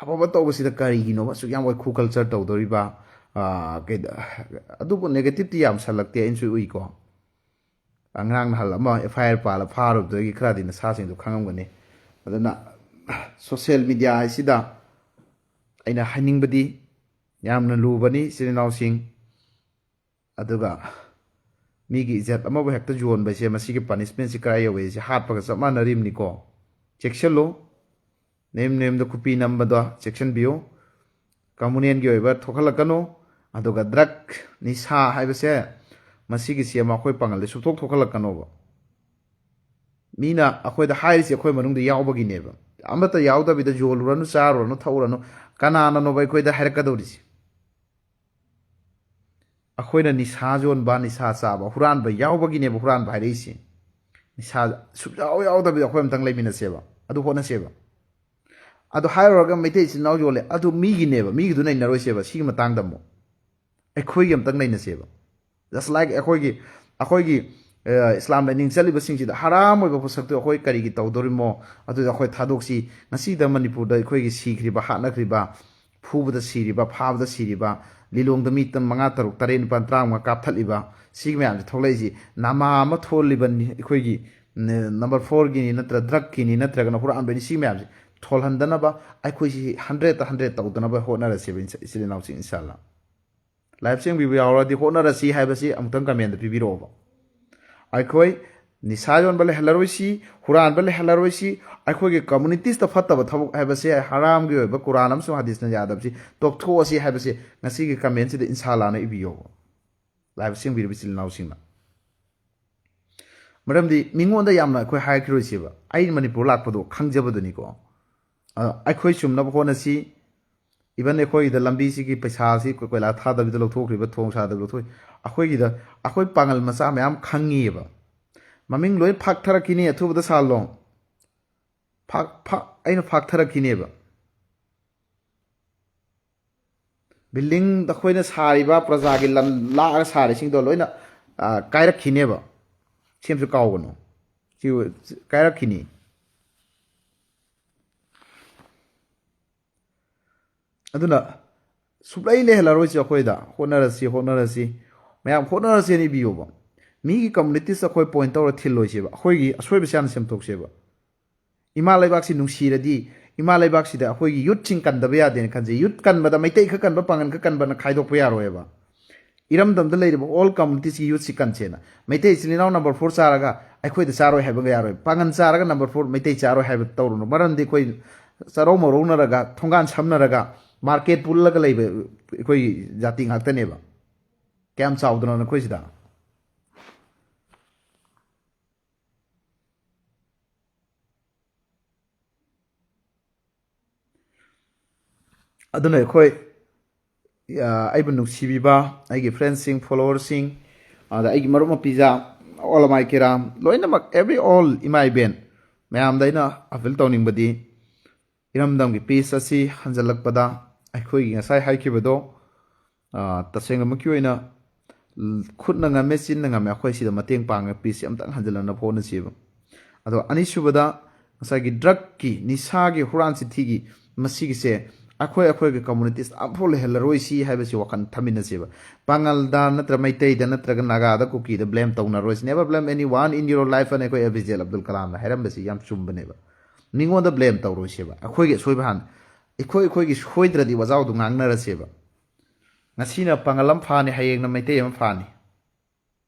ꯑꯐꯕ ꯇꯧꯕꯁꯤꯗ ꯀꯔꯤꯒꯤꯅꯣꯕ ꯑꯁꯨꯛ ꯌꯥꯝ ꯋꯥꯏꯈꯨ ꯀꯜꯆꯔ ꯇꯧꯗꯣꯔꯤꯕ ꯑꯗꯨꯕꯨ ꯅꯦꯒꯦꯇꯤꯞꯇꯤ ꯌꯥꯝ ꯁꯜꯂꯛꯇꯦ ꯑꯩꯅꯁꯨ ꯎꯏꯀꯣ ꯉꯔꯥꯡ ꯅꯍꯥꯟ ꯑꯃ FIR ꯄꯥꯜꯂ ꯐꯥꯔꯨꯕꯗꯒꯤ ꯈꯔꯗꯤ ꯅꯁꯥꯁꯤꯡꯗꯣ ꯈꯪꯉꯝꯒꯅꯤ ꯑꯗꯨꯅ ꯁꯣꯁꯤꯌꯦꯜ ꯃꯤꯗꯤꯌꯥ ꯍꯥꯏꯁꯤꯗ ꯑꯩꯅ ꯍꯥꯏꯅꯤꯡꯕꯗꯤ ꯌꯥꯝꯅ ꯂꯨꯕꯅꯤ ꯏꯆꯤꯜ ꯏꯅꯥꯎꯁꯤꯡ ꯑꯗꯨꯒ ꯃꯤꯒꯤ ꯏꯖꯠ ꯑꯃꯕꯨ ꯍꯦꯛꯇ ꯌꯣꯟꯕꯁꯦ ꯃꯁꯤꯒꯤ ꯄꯥꯅꯤꯁꯃꯦꯟꯁꯤ ꯀꯔꯥꯏ ꯌꯧꯋꯦꯁꯦ ꯍꯥꯠꯄꯒ ꯆꯞ ꯃꯥꯟꯅꯔꯤꯕꯅꯤꯀꯣ ꯆꯦꯛꯁꯤꯜꯂꯨ ꯅꯦꯝꯗ ꯈꯨꯄꯤ ꯅꯝꯕꯗꯣ ꯆꯦꯛꯁꯤꯟꯕꯤꯌꯨ ꯀꯝꯃꯨꯅꯦꯜꯒꯤ ꯑꯣꯏꯕ ꯊꯣꯛꯍꯜꯂꯛꯀꯅꯨ ꯑꯗꯨꯒ ꯗ꯭ꯔꯛ ꯅꯤꯁꯥ ꯍꯥꯏꯕꯁꯦ ꯃꯁꯤꯒꯤꯁꯤ ꯑꯃ ꯑꯩꯈꯣꯏ ꯄꯥꯡꯒꯜꯗ ꯁꯨꯛꯊꯣꯛ ꯊꯣꯛꯍꯜꯂꯛꯀꯅꯣꯕ ꯃꯤꯅ ꯑꯩꯈꯣꯏꯗ ꯍꯥꯏꯔꯤꯁꯦ ꯑꯩꯈꯣꯏ ꯃꯅꯨꯡꯗ ꯌꯥꯎꯕꯒꯤꯅꯦꯕ ꯑꯃꯠꯇ ꯌꯥꯎꯗꯕꯤꯗ ꯌꯣꯜꯂꯨꯔꯅꯨ ꯆꯥꯔꯨꯔꯅꯨ ꯊꯛꯎꯔꯅꯨ ꯀꯅꯥꯅꯅꯣꯕ ꯑꯩꯈꯣꯏꯗ ꯍꯥꯏꯔꯛꯀꯗꯧꯔꯤꯁꯤ ꯑꯩꯈꯣꯏꯅ ꯅꯤꯁꯥ ꯌꯣꯟꯕ ꯅꯤꯁꯥ ꯆꯥꯕ ꯍꯨꯔꯥꯟꯕ ꯌꯥꯎꯕꯒꯤꯅꯦꯕ ꯍꯨꯔꯥꯟꯕ ꯍꯥꯏꯔꯛꯏꯁꯤ ꯅꯤꯁꯥ ꯁꯨꯡꯌꯥꯎ ꯌꯥꯎꯗꯕꯤꯗ ꯑꯩꯈꯣꯏ ꯑꯝꯇꯪ ꯂꯩꯃꯤꯟꯅꯁꯦꯕ ꯑꯗꯨ ꯍꯣꯠꯅꯁꯦꯕ ꯑꯗꯨ ꯍꯥꯏꯔꯨꯔꯒ ꯃꯩꯇꯩ ꯏꯆꯤꯜ ꯏꯅꯥꯎ ꯌꯣꯜꯂꯦ ꯑꯗꯨ ꯃꯤꯒꯤꯅꯦꯕ ꯃꯤꯒꯤꯗꯨ ꯅꯩꯅꯔꯣꯏꯁꯦꯕ ꯁꯤꯒꯤ ꯃꯇꯥꯡꯗ ꯑꯃꯨꯛ ꯑꯩꯈꯣꯏꯒꯤ ꯑꯝꯇꯪ ꯅꯩꯅꯁꯦꯕ ꯖꯁ ꯂꯥꯏꯛ ꯑꯩꯈꯣꯏꯒꯤ ꯏꯁꯂꯥꯝ ꯂꯥꯏꯅꯤꯡ ꯆꯠꯂꯤꯕꯁꯤꯡꯁꯤꯗ ꯍꯔꯥꯝ ꯑꯣꯏꯕ ꯄꯣꯠꯁꯛꯇꯨ ꯑꯩꯈꯣꯏ ꯀꯔꯤꯒꯤ ꯇꯧꯗꯣꯔꯤꯃꯣ ꯑꯗꯨꯗ ꯑꯩꯈꯣꯏ ꯊꯥꯗꯣꯛꯁꯤ ꯉꯁꯤꯗ ꯃꯅꯤꯄꯨꯔꯗ ꯑꯩꯈꯣꯏꯒꯤ ꯁꯤꯈ꯭ꯔꯤꯕ ꯍꯥꯠꯅꯈ꯭ꯔꯤꯕ ꯐꯨꯕꯗ ꯁꯤꯔꯤꯕ ꯐꯥꯕꯗ ꯁꯤꯔꯤꯕ ꯂꯤꯂꯣꯡꯗ ꯃꯤ 5 6 7 9 15 ꯀꯥꯞꯊꯠꯂꯤꯕ ꯁꯤꯒꯤ ꯃꯌꯥꯝꯁꯦ ꯊꯣꯛꯂꯛꯏꯁꯤ ꯅꯃꯥ ꯑꯃ ꯊꯣꯜꯂꯤꯕꯅꯤ ꯑꯩꯈꯣꯏꯒꯤ ꯅꯝꯕꯔ 4ꯒꯤꯅꯤ ꯅꯠꯇ꯭ꯔꯒ ꯗ꯭ꯔꯛꯀꯤꯅꯤ ꯅꯠꯇ꯭ꯔꯒꯅ ꯍꯨꯔꯥꯟꯕꯅꯤ ꯁꯤ ꯃꯌꯥꯝꯁꯦ ꯊꯣꯜꯍꯟꯗꯅꯕ ꯑꯩꯈꯣꯏꯁꯤ 100% ꯇꯧꯗꯅꯕ ꯍꯣꯠꯅꯔꯁꯦꯕ ꯏꯆꯤꯜ ꯏꯅꯥꯎꯁꯤꯡ ꯏꯟꯁꯥꯜꯂꯥ ꯂꯥꯏꯐ ꯆꯦꯡꯕꯤꯕ ꯌꯥꯎꯔꯗꯤ ꯍꯣꯠꯅꯔꯁꯤ ꯍꯥꯏꯕꯁꯤ ꯑꯃꯨꯛꯇꯪ ꯀꯃꯦꯟꯗ ꯄꯤꯕꯤꯔꯛꯑꯣꯕ ꯑꯩꯈꯣই ꯅꯤꯁꯥ ꯌꯣꯟꯕ ꯂꯩꯍꯜꯂꯔꯣꯏꯁꯤ ꯍꯨꯔꯥꯟꯕ ꯂꯩꯍꯜꯂꯔꯣꯏꯁꯤ ꯑꯩꯈꯣꯏꯒꯤ ꯀꯝꯃꯨꯅꯤꯇꯤꯁꯇ ꯐꯠꯇꯕ ꯊꯕꯛ ꯍꯥꯏꯕꯁꯦ ꯍꯔꯥꯝꯒꯤ ꯑꯣꯏꯕ ꯀꯨꯔꯥꯟ ꯑꯃꯁꯨꯡ ꯍꯗꯤꯁꯅ ꯌꯥꯗꯕꯁꯤ ꯇꯣꯛꯊꯣꯛꯑꯁꯤ ꯍꯥꯏꯕꯁꯦ ꯉꯁꯤꯒꯤ ꯀꯃꯦꯟꯁꯤꯗ ꯏꯟꯁꯥꯜꯂꯥꯅ ꯏꯕꯤꯌꯣꯕ ꯂꯥꯏꯐ ꯆꯦꯡꯕꯤꯔꯤꯕ ꯏꯆꯤꯜ ꯏꯅꯥꯎꯁꯤꯡꯅ ꯃꯔꯝꯗꯤ ꯃꯤꯉꯣꯟꯗ ꯌꯥꯝꯅ ꯑꯩꯈꯣꯏ ꯍꯥꯏꯈꯤꯔꯣꯏꯁꯦꯕ ꯑꯩ ꯃꯅꯤꯄꯨꯔ ꯂꯥꯛꯄꯗꯣ ꯈꯪꯖꯕꯗꯨꯅꯤꯀꯣ ꯑꯩꯈꯣꯏ ꯆꯨꯝꯅꯕ ꯍꯣꯠꯅꯁꯤ इवन अखोईद लंबी की पैसा कोयला थादबीद लौथोख्रीब थोंग सादब लौथोई अखोईद अखोई पांगल मचा मैम खंगीब ममिंग लोई फाक्थरकिनी अथुबद सालो फाक्थरकिनेब बिल्डिंग दखोईना सारिबा प्रजा की लाग सारिसिंगदो लोइना कायरखिनेब सेमसु कावगनो सि कायरखिनी अदुना सुप्लाई लेहलारोइसि अखोइदा होनरसी मैम होनरसी नि बियोबा मीगी कम्युनिटीस अखोइ पॉइंट तौर थिलोइसेबा अखोइगी असोइबसान सेमथोकसेबा इमा लैबाक्सि नुंसीरदी इमा लैबाक्सिदा अखोइगी यूथ सिंग कन्दबा यादेन खनजे यूथ कनबदा मैतै ख कनबा पांगन ख कनबना खाइदोकपा यारोएबा इरमदमदा लेरिबा ऑल कम्युनिटीस की यूथ सि कनसेना मैतै सिलिनाव नंबर 4 चारागा अखोइदा चारोय हाइबा यारोय पांगन चारागा नंबर 4 मैतै चारोय हाइबा तौरुनो मरमदि कोइ चारो मरोनरगा थोंगान समनरगा मार्केट पुल्लगा लेबे कोई जाति ngaktaनेबा क्याम चाउदनो नखोइसिदा अदुना अखोइ आइबु नुसिबिबा आइगी फ्रेंड्सिंग फॉलोअर्सिंग आदा आइगी मरुम पिजा ऑल माय किराम लोइनमक एवरी ऑल इमाय बेन मयाम दैना अपील तौनिंगबदी इरमदमगी पीस असि हंजलकपदा अखोई ngасai हाइखिबदो तसेंगमकी ओइना खुदना ngame चिनना ngame अखोई सिदा मतेंग पांग पीस अमतंग हंजलना फोनसिबा अदो अनिसुबदा ngасai ड्रग की निसा की हुरान सिथिगी मसिगिसे अखोई अखोई के कम्युनिटीज अफोल हेलरोइसी हाइबसी वखन थमिनसेबा पांगलदा नत्र मैतैदा नत्रग नागादा कुकीदा ब्लेम तौनरोइस never blame anyone in your life अने कोई एपिजे अब्दुल कलाम ना हैरमबसी याम चुम्बनेबा मिंगोंदा ब्लेम तौरोइसेबा अखोई के सोइबान इखोई की सोइद्रदी वजाउ दु ngangnaraseba ngasina pangalam phani hayengna maitei am phani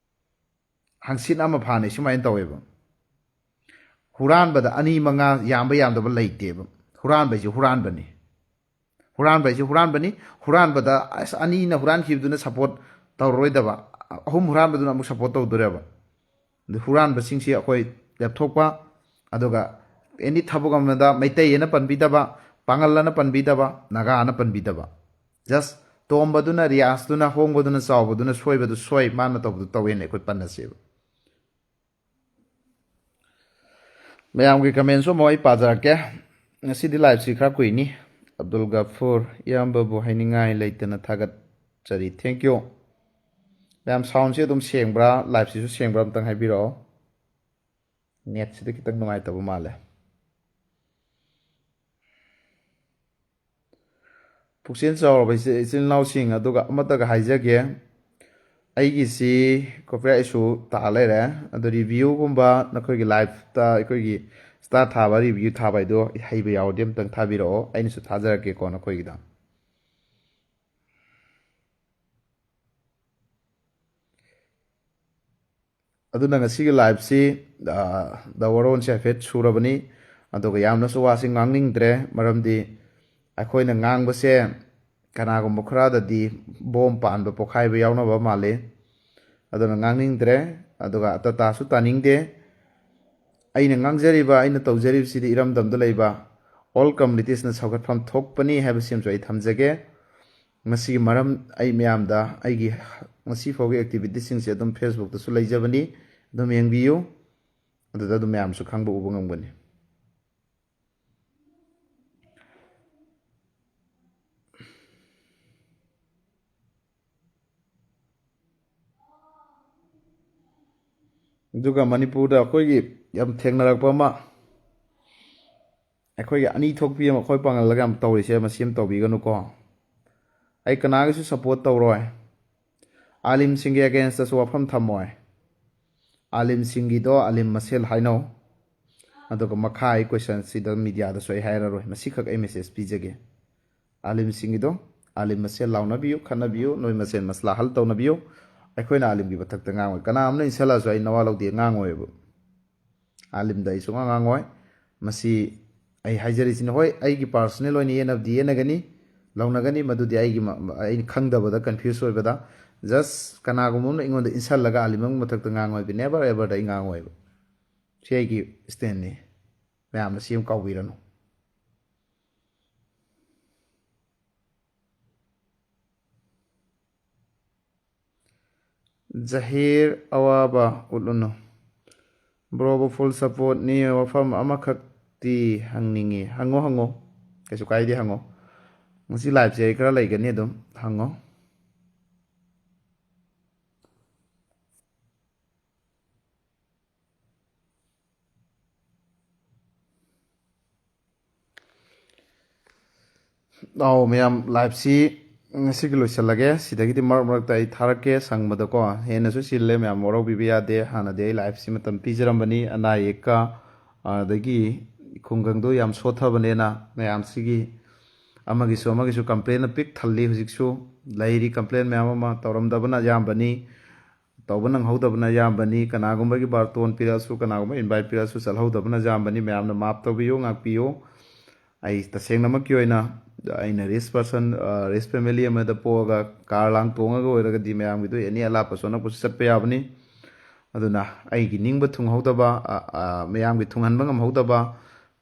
hangsin ama phani sumain taweba huran bada ani manga yamba yamdaba leiteba huran baiji huran bani huran bada as ani na huran khibduna support tawroidaba ahum huran baduna amu support tawdureba de huran basingsi akoi lapthokpa adoga any thabugamda maitei ena panbidaba पांगलना पनबीदबा नागाना पनबीदबा just तोमबदुना रियासदुना होंगबदुना चावबदुना सोइबदु सोइ माना तबदु तवेने कोइ पन्नसेब मयामगी comments मोइ पाजरके ngasi live सि खरा कुइनी अब्दुल गफूर यामबबु हाइनिंगाइ लेतना थागत चरी thank you ꯃꯌꯥꯝ ꯁꯥꯎꯟꯁꯦ ꯑꯗꯨꯝ ꯁꯦꯡꯕ꯭ꯔꯥ ꯂꯥꯏꯚꯁꯤꯁꯨ ꯁꯦꯡꯕ꯭ꯔꯥ ꯑꯝꯇꯪ ꯍꯥꯏꯕꯤꯔꯛꯑꯣ ꯅꯦꯠꯁꯤꯗ ꯈꯤꯇꯪ ꯅꯨꯡꯉꯥꯏꯇꯕ ꯃꯥꯜꯂꯦ ꯄꯨꯛꯆꯦꯜ ꯆꯥꯎꯔꯕ ꯏꯆꯤꯜ ꯏꯅꯥꯎꯁꯤꯡ ꯑꯗꯨꯒ ꯑꯃꯠꯇꯒ ꯍꯥꯏꯖꯒꯦ ꯑꯩꯒꯤꯁꯤ ꯀꯣꯄꯤꯔꯥꯏꯠ ꯏꯁꯨ ꯇꯥ ꯂꯩꯔꯦ ꯑꯗꯣ ꯔꯤꯚ꯭ꯌꯨꯒꯨꯝꯕ ꯅꯈꯣꯏꯒꯤ ꯂꯥꯏꯐꯇ ꯑꯩꯈꯣꯏꯒꯤ ꯁ꯭ꯇꯥꯔ ꯊꯥꯕ ꯔꯤꯚ꯭ꯌꯨ ꯊꯥꯕ ꯍꯥꯏꯗꯣ ꯍꯩꯕ ꯌꯥꯎꯔꯗꯤ ꯑꯝꯇꯪ ꯊꯥꯕꯤꯔꯛꯑꯣ ꯑꯩꯅꯁꯨ ꯊꯥꯖꯔꯛꯀꯦꯀꯣ ꯅꯈꯣꯏꯒꯤꯗ ꯑꯗꯨꯅ ꯉꯁꯤꯒꯤ ꯂꯥꯏꯐꯁꯤ ꯋꯥꯔꯣꯜꯁꯦ ꯍꯥꯏꯐꯦꯠ ꯁꯨꯔꯕꯅꯤ ꯑꯗꯨꯒ ꯌꯥꯝꯅꯁꯨ ꯋꯥꯁꯤ ꯉꯥꯡꯅꯤꯡꯗ꯭ꯔꯦ ꯃꯔꯝꯗꯤ ꯑꯩꯈꯣꯏꯅ ꯉꯥꯡꯕꯁꯦ ꯀꯅꯥꯒꯨꯝꯕ ꯈꯔꯗꯗꯤ ꯕꯣꯝ ꯄꯥꯟꯕ ꯄꯣꯈꯥꯏꯕ ꯌꯥꯎꯅꯕ ꯃꯥꯜꯂꯤ ꯑꯗꯨꯅ ꯉꯥꯡꯅꯤꯡꯗ꯭ꯔꯦ ꯑꯗꯨꯒ ꯑꯇꯇꯥꯁꯨ ꯇꯥꯅꯤꯡꯗꯦ ꯑꯩꯅ ꯉꯥꯡꯖꯔꯤꯕ ꯑꯩꯅ ꯇꯧꯖꯔꯤꯕꯁꯤꯗꯤ ꯏꯔꯝꯗꯝꯗ ꯂꯩꯕ ꯑꯣꯜ ꯀꯝꯃꯨꯅꯤꯇꯤꯁꯅ ꯁꯧꯒꯠꯐꯝ ꯊꯣꯛꯄꯅꯤ ꯍꯥꯏꯕꯁꯤꯃꯁꯨ ꯑꯩ ꯊꯝꯖꯒꯦ ꯃꯁꯤꯒꯤ ꯃꯔꯝ ꯑꯩ ꯃꯌꯥꯝꯗ ꯑꯩꯒꯤ ꯉꯁꯤ ꯐꯥꯎꯒꯤ ꯑꯦꯛꯇꯤꯚꯤꯇꯤꯁꯤꯡꯁꯦ ꯑꯗꯨꯝ ꯐꯦꯁꯕꯨꯛꯇꯁꯨ ꯂꯩꯖꯕꯅꯤ ꯑꯗꯨꯝ ꯌꯦꯡꯕꯤꯌꯨ ꯑꯗꯨꯗ ꯑꯗꯨꯝ ꯃꯌꯥꯝꯁꯨ ꯈꯪꯕ ꯎꯕ ꯉꯝꯒꯅꯤ ꯑꯗꯨꯒ ꯃꯅꯤꯄꯨꯔꯗ ꯑꯩꯈꯣꯏꯒꯤ ꯌꯥꯝ ꯊꯦꯡꯅꯔꯛꯄ ꯑꯃ ꯑꯩꯈꯣꯏꯒꯤ ꯑꯅꯤ ꯊꯣꯛꯄꯤ ꯑꯃ ꯑꯩꯈꯣꯏ ꯄꯥꯡꯒꯜꯂꯒ ꯌꯥꯝ ꯇꯧꯔꯤꯁꯦ ꯃꯁꯤ ꯑꯃ ꯇꯧꯕꯤꯒꯅꯨꯀꯣ ꯑꯩ ꯀꯅꯥꯒꯤꯁꯨ ꯁꯞꯄꯣꯔꯠ ꯇꯧꯔꯣꯏ ꯑꯥꯂꯤꯝꯁꯤꯡꯒꯤ ꯑꯦꯒꯦꯟꯁꯇꯁꯨ ꯋꯥꯐꯝ ꯊꯝꯃꯣꯏ ꯑꯥꯂꯤꯝꯁꯤꯡꯒꯤꯗꯣ ꯑꯥꯂꯤꯝ ꯃꯁꯦꯜ ꯍꯥꯏꯅꯧ ꯑꯗꯨꯒ ꯃꯈꯥ ꯑꯩ ꯀꯣꯏꯁꯟꯁꯤꯗ ꯃꯤꯗꯤꯌꯥꯗꯁꯨ ꯑꯩ ꯍꯥꯏꯔꯔꯣꯏ ꯃꯁꯤꯈꯛ ꯑꯩ ꯃꯦꯁꯦꯖ ꯄꯤꯖꯒꯦ ꯑꯥꯂꯤꯝꯁꯤꯡꯒꯤꯗꯣ ꯑꯥꯂꯤꯝ ꯃꯁꯦꯜ ꯂꯥꯎꯅꯕꯤꯌꯨ ꯈꯠꯅꯕꯤꯌꯨ ꯅꯣꯏ ꯃꯁꯦꯜ ꯃꯁꯂꯥ ꯍꯜ ꯇꯧꯅꯕꯤꯌꯨ ꯑꯩꯈꯣꯏꯅ ꯑꯥꯂꯤꯝꯒꯤ ꯃꯊꯛꯇ ꯉꯥꯡꯉꯣꯏ ꯀꯅꯥ ꯑꯃꯅ ꯏꯟꯁꯜꯂꯛꯑꯁꯨ ꯑꯩ ꯅꯋꯥ ꯂꯧꯗꯦ ꯉꯥꯡꯉꯣꯏꯕ ꯑꯥꯂꯤꯝꯗ ꯑꯩ ꯁꯨꯡꯉꯥꯡ ꯉꯥꯡꯉꯣꯏ ꯃꯁꯤ ꯑꯩ ꯍꯥꯏꯖꯔꯤꯁꯤꯅ ꯍꯣꯏ ꯑꯩꯒꯤ ꯄꯥꯔꯁꯣꯅꯦꯜ ꯑꯣꯏꯅ ꯌꯦꯟꯅꯕꯗꯤ ꯌꯦꯟꯅꯒꯅꯤ ꯂꯧꯅꯒꯅꯤ ꯃꯗꯨꯗꯤ ꯑꯩꯅ ꯈꯪꯗꯕꯗ ꯀꯟꯐ꯭ꯌꯨꯁ ꯑꯣꯏꯕꯗ ꯖꯁ ꯀꯅꯥꯒꯨꯝꯕ ꯑꯃꯅ ꯑꯩꯉꯣꯟꯗ ꯏꯟꯁꯜꯂꯒ ꯑꯥꯂꯤꯝ ꯑꯃꯒꯤ ꯃꯊꯛꯇ ꯉꯥꯡꯉꯣꯏꯕ ꯅꯦꯕꯔ ꯑꯦꯕꯔꯗ ꯑꯩ ꯉꯥꯡꯉꯣꯏꯕ ꯁꯤ ꯑꯩꯒꯤ ꯁ꯭ꯇꯦꯟꯅꯤ ꯃꯌꯥꯝꯅ ꯁꯤ ꯑꯃ ꯀꯥꯎꯕꯤꯔꯅꯨ ꯖꯍꯤꯔ ꯑꯋꯥꯕ ꯎꯠꯂꯨꯅꯨ ꯕ꯭ꯔꯣꯕꯨ ꯐꯨꯜ ꯁꯞꯄꯣꯔꯠꯅꯤ ꯋꯥꯐꯝ ꯑꯃꯈꯛꯇꯤ ꯍꯪꯅꯤꯡꯉꯤ ꯍꯪꯉꯣ ꯀꯩꯁꯨ ꯀꯥꯏꯗꯦ ꯍꯪꯉꯣ ꯉꯁꯤ ꯂꯥꯏꯐꯁꯦ ꯑꯩ ꯈꯔ ꯂꯩꯒꯅꯤ ꯑꯗꯨꯝ ꯍꯪꯉꯣ ꯃꯌꯥꯝ ꯂꯥꯏꯐꯁꯤ ꯉꯁꯤꯒꯤ ꯂꯣꯏꯁꯤꯜꯂꯒꯦ ꯁꯤꯗꯒꯤꯗꯤ ꯃꯔꯛ ꯃꯔꯛꯇ ꯑꯩ ꯊꯥꯔꯛꯀꯦ ꯁꯪꯕꯗꯀꯣ ꯍꯦꯟꯅꯁꯨ ꯆꯤꯜꯂꯦ ꯃꯌꯥꯝ ꯋꯥꯔꯧꯕꯤꯕ ꯌꯥꯗꯦ ꯍꯥꯟꯅꯗꯤ ꯑꯩ ꯂꯥꯏꯐꯁꯤ ꯃꯇꯝ ꯄꯤꯖꯔꯝꯕꯅꯤ ꯑꯅꯥ ꯑꯌꯦꯛꯀ ꯑꯗꯒꯤ ꯈꯨꯡꯒꯪꯗꯣ ꯌꯥꯝ ꯁꯣꯠꯊꯕꯅꯦꯅ ꯃꯌꯥꯝꯁꯤꯒꯤ ꯑꯃꯒꯤꯁꯨ ꯀꯝꯄ꯭ꯂꯦꯟꯅ ꯄꯤꯛ ꯊꯜꯂꯤ ꯍꯧꯖꯤꯛꯁꯨ ꯂꯩꯔꯤ ꯀꯝꯄ꯭ꯂꯦꯟ ꯃꯌꯥꯝ ꯑꯃ ꯇꯧꯔꯝꯗꯕꯅ ꯑꯌꯥꯝꯕꯅꯤ ꯇꯧꯕ ꯅꯪꯍꯧꯗꯕꯅ ꯑꯌꯥꯝꯕꯅꯤ ꯀꯅꯥꯒꯨꯝꯕꯒꯤ ꯕꯥꯔꯇꯣꯟ ꯄꯤꯔꯛꯑꯁꯨ ꯀꯅꯥꯒꯨꯝꯕ ꯏꯟꯚꯥꯏꯠ ꯄꯤꯔꯛꯑꯁꯨ ꯆꯠꯍꯧꯗꯕꯅ ꯑꯌꯥꯝꯕꯅꯤ ꯃꯌꯥꯝꯅ ꯃꯥꯞ ꯇꯧꯕꯤꯌꯨ ꯉꯥꯛꯄꯤꯌꯨ ꯑꯩ ꯇꯁꯦꯡꯅꯃꯛꯀꯤ ꯑꯣꯏꯅ ꯑꯩꯅ ꯔꯤꯁ ꯐꯦꯃꯤꯂꯤ ꯑꯃꯗ ꯄꯣꯛꯑꯒ ꯀꯥꯔ ꯂꯥꯡ ꯇꯣꯡꯉꯒ ꯑꯣꯏꯔꯒꯗꯤ ꯃꯌꯥꯝꯒꯤꯗꯨ ꯑꯦꯅꯤ ꯑꯂꯥꯞꯄꯁꯨ ꯑꯅꯛꯄꯁꯨ ꯆꯠꯄ ꯌꯥꯕꯅꯤ ꯑꯗꯨꯅ ꯑꯩꯒꯤ ꯅꯤꯡꯕ ꯊꯨꯡꯍꯧꯗꯕ ꯃꯌꯥꯝꯒꯤ ꯊꯨꯡꯍꯟꯕ ꯉꯝꯍꯧꯗꯕ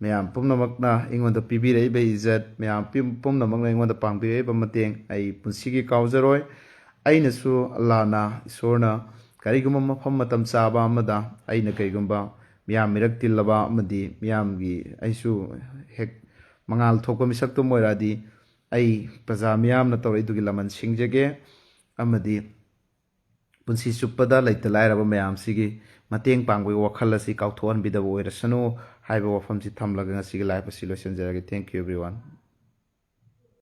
ꯃꯌꯥꯝ ꯄꯨꯝꯅꯃꯛꯅ ꯑꯩꯉꯣꯟꯗ ꯄꯤꯕꯤꯔꯛꯏꯕ ꯏꯖꯠ ꯃꯌꯥꯝ ꯄꯨꯝꯅꯃꯛꯅ ꯑꯩꯉꯣꯟꯗ ꯄꯥꯡꯕꯤꯔꯛꯏꯕ ꯃꯇꯦꯡ ꯑꯩ ꯄꯨꯟꯁꯤꯒꯤ ꯀꯥꯎꯖꯔꯣꯏ ꯑꯩꯅꯁꯨ ꯑꯜꯂꯥꯍꯅ ꯏꯁꯣꯔꯅ ꯀꯔꯤꯒꯨꯝꯕ ꯃꯐꯝ ꯃꯇꯝ ꯆꯥꯕ ꯑꯃꯗ ꯑꯩꯅ ꯀꯔꯤꯒꯨꯝꯕ ꯃꯤꯌꯥꯝ ꯃꯤꯔꯛ ꯇꯤꯜꯂꯕ ꯑꯃꯗꯤ ꯃꯤꯌꯥꯝꯒꯤ ꯑꯩꯁꯨ ꯍꯦꯛ ꯃꯉꯥꯜ ꯊꯣꯛꯄ ꯃꯤꯁꯛꯇꯨꯝ ꯑꯣꯏꯔꯛꯑꯗꯤ ꯑꯩ ꯄ꯭ꯔꯖꯥ ꯃꯤꯌꯥꯝꯅ ꯇꯧꯔꯛꯏꯗꯨꯒꯤ ꯂꯃꯟ ꯁꯤꯡꯖꯒꯦ ꯑꯃꯗꯤ ꯄꯨꯟꯁꯤ ꯆꯨꯞꯄꯗ ꯂꯩꯇ ꯂꯥꯏꯔꯕ ꯃꯌꯥꯝꯁꯤꯒꯤ ꯃꯇꯦꯡ ꯄꯥꯡꯕꯒꯤ ꯋꯥꯈꯜ ꯑꯁꯤ ꯀꯥꯎꯊꯣꯛꯍꯟꯕꯤꯗꯕ ꯑꯣꯏꯔꯁꯅꯨ ꯍꯥꯏꯕ ꯋꯥꯐꯝꯁꯤ ꯊꯝꯂꯒ ꯉꯁꯤꯒꯤ ꯂꯥꯏꯐ ꯑꯁꯤ ꯂꯣꯏꯁꯤꯟꯖꯔꯒꯦ ꯊꯦꯡꯛ ꯌꯨ ꯑꯦꯕ꯭ꯔꯤꯋꯥꯟ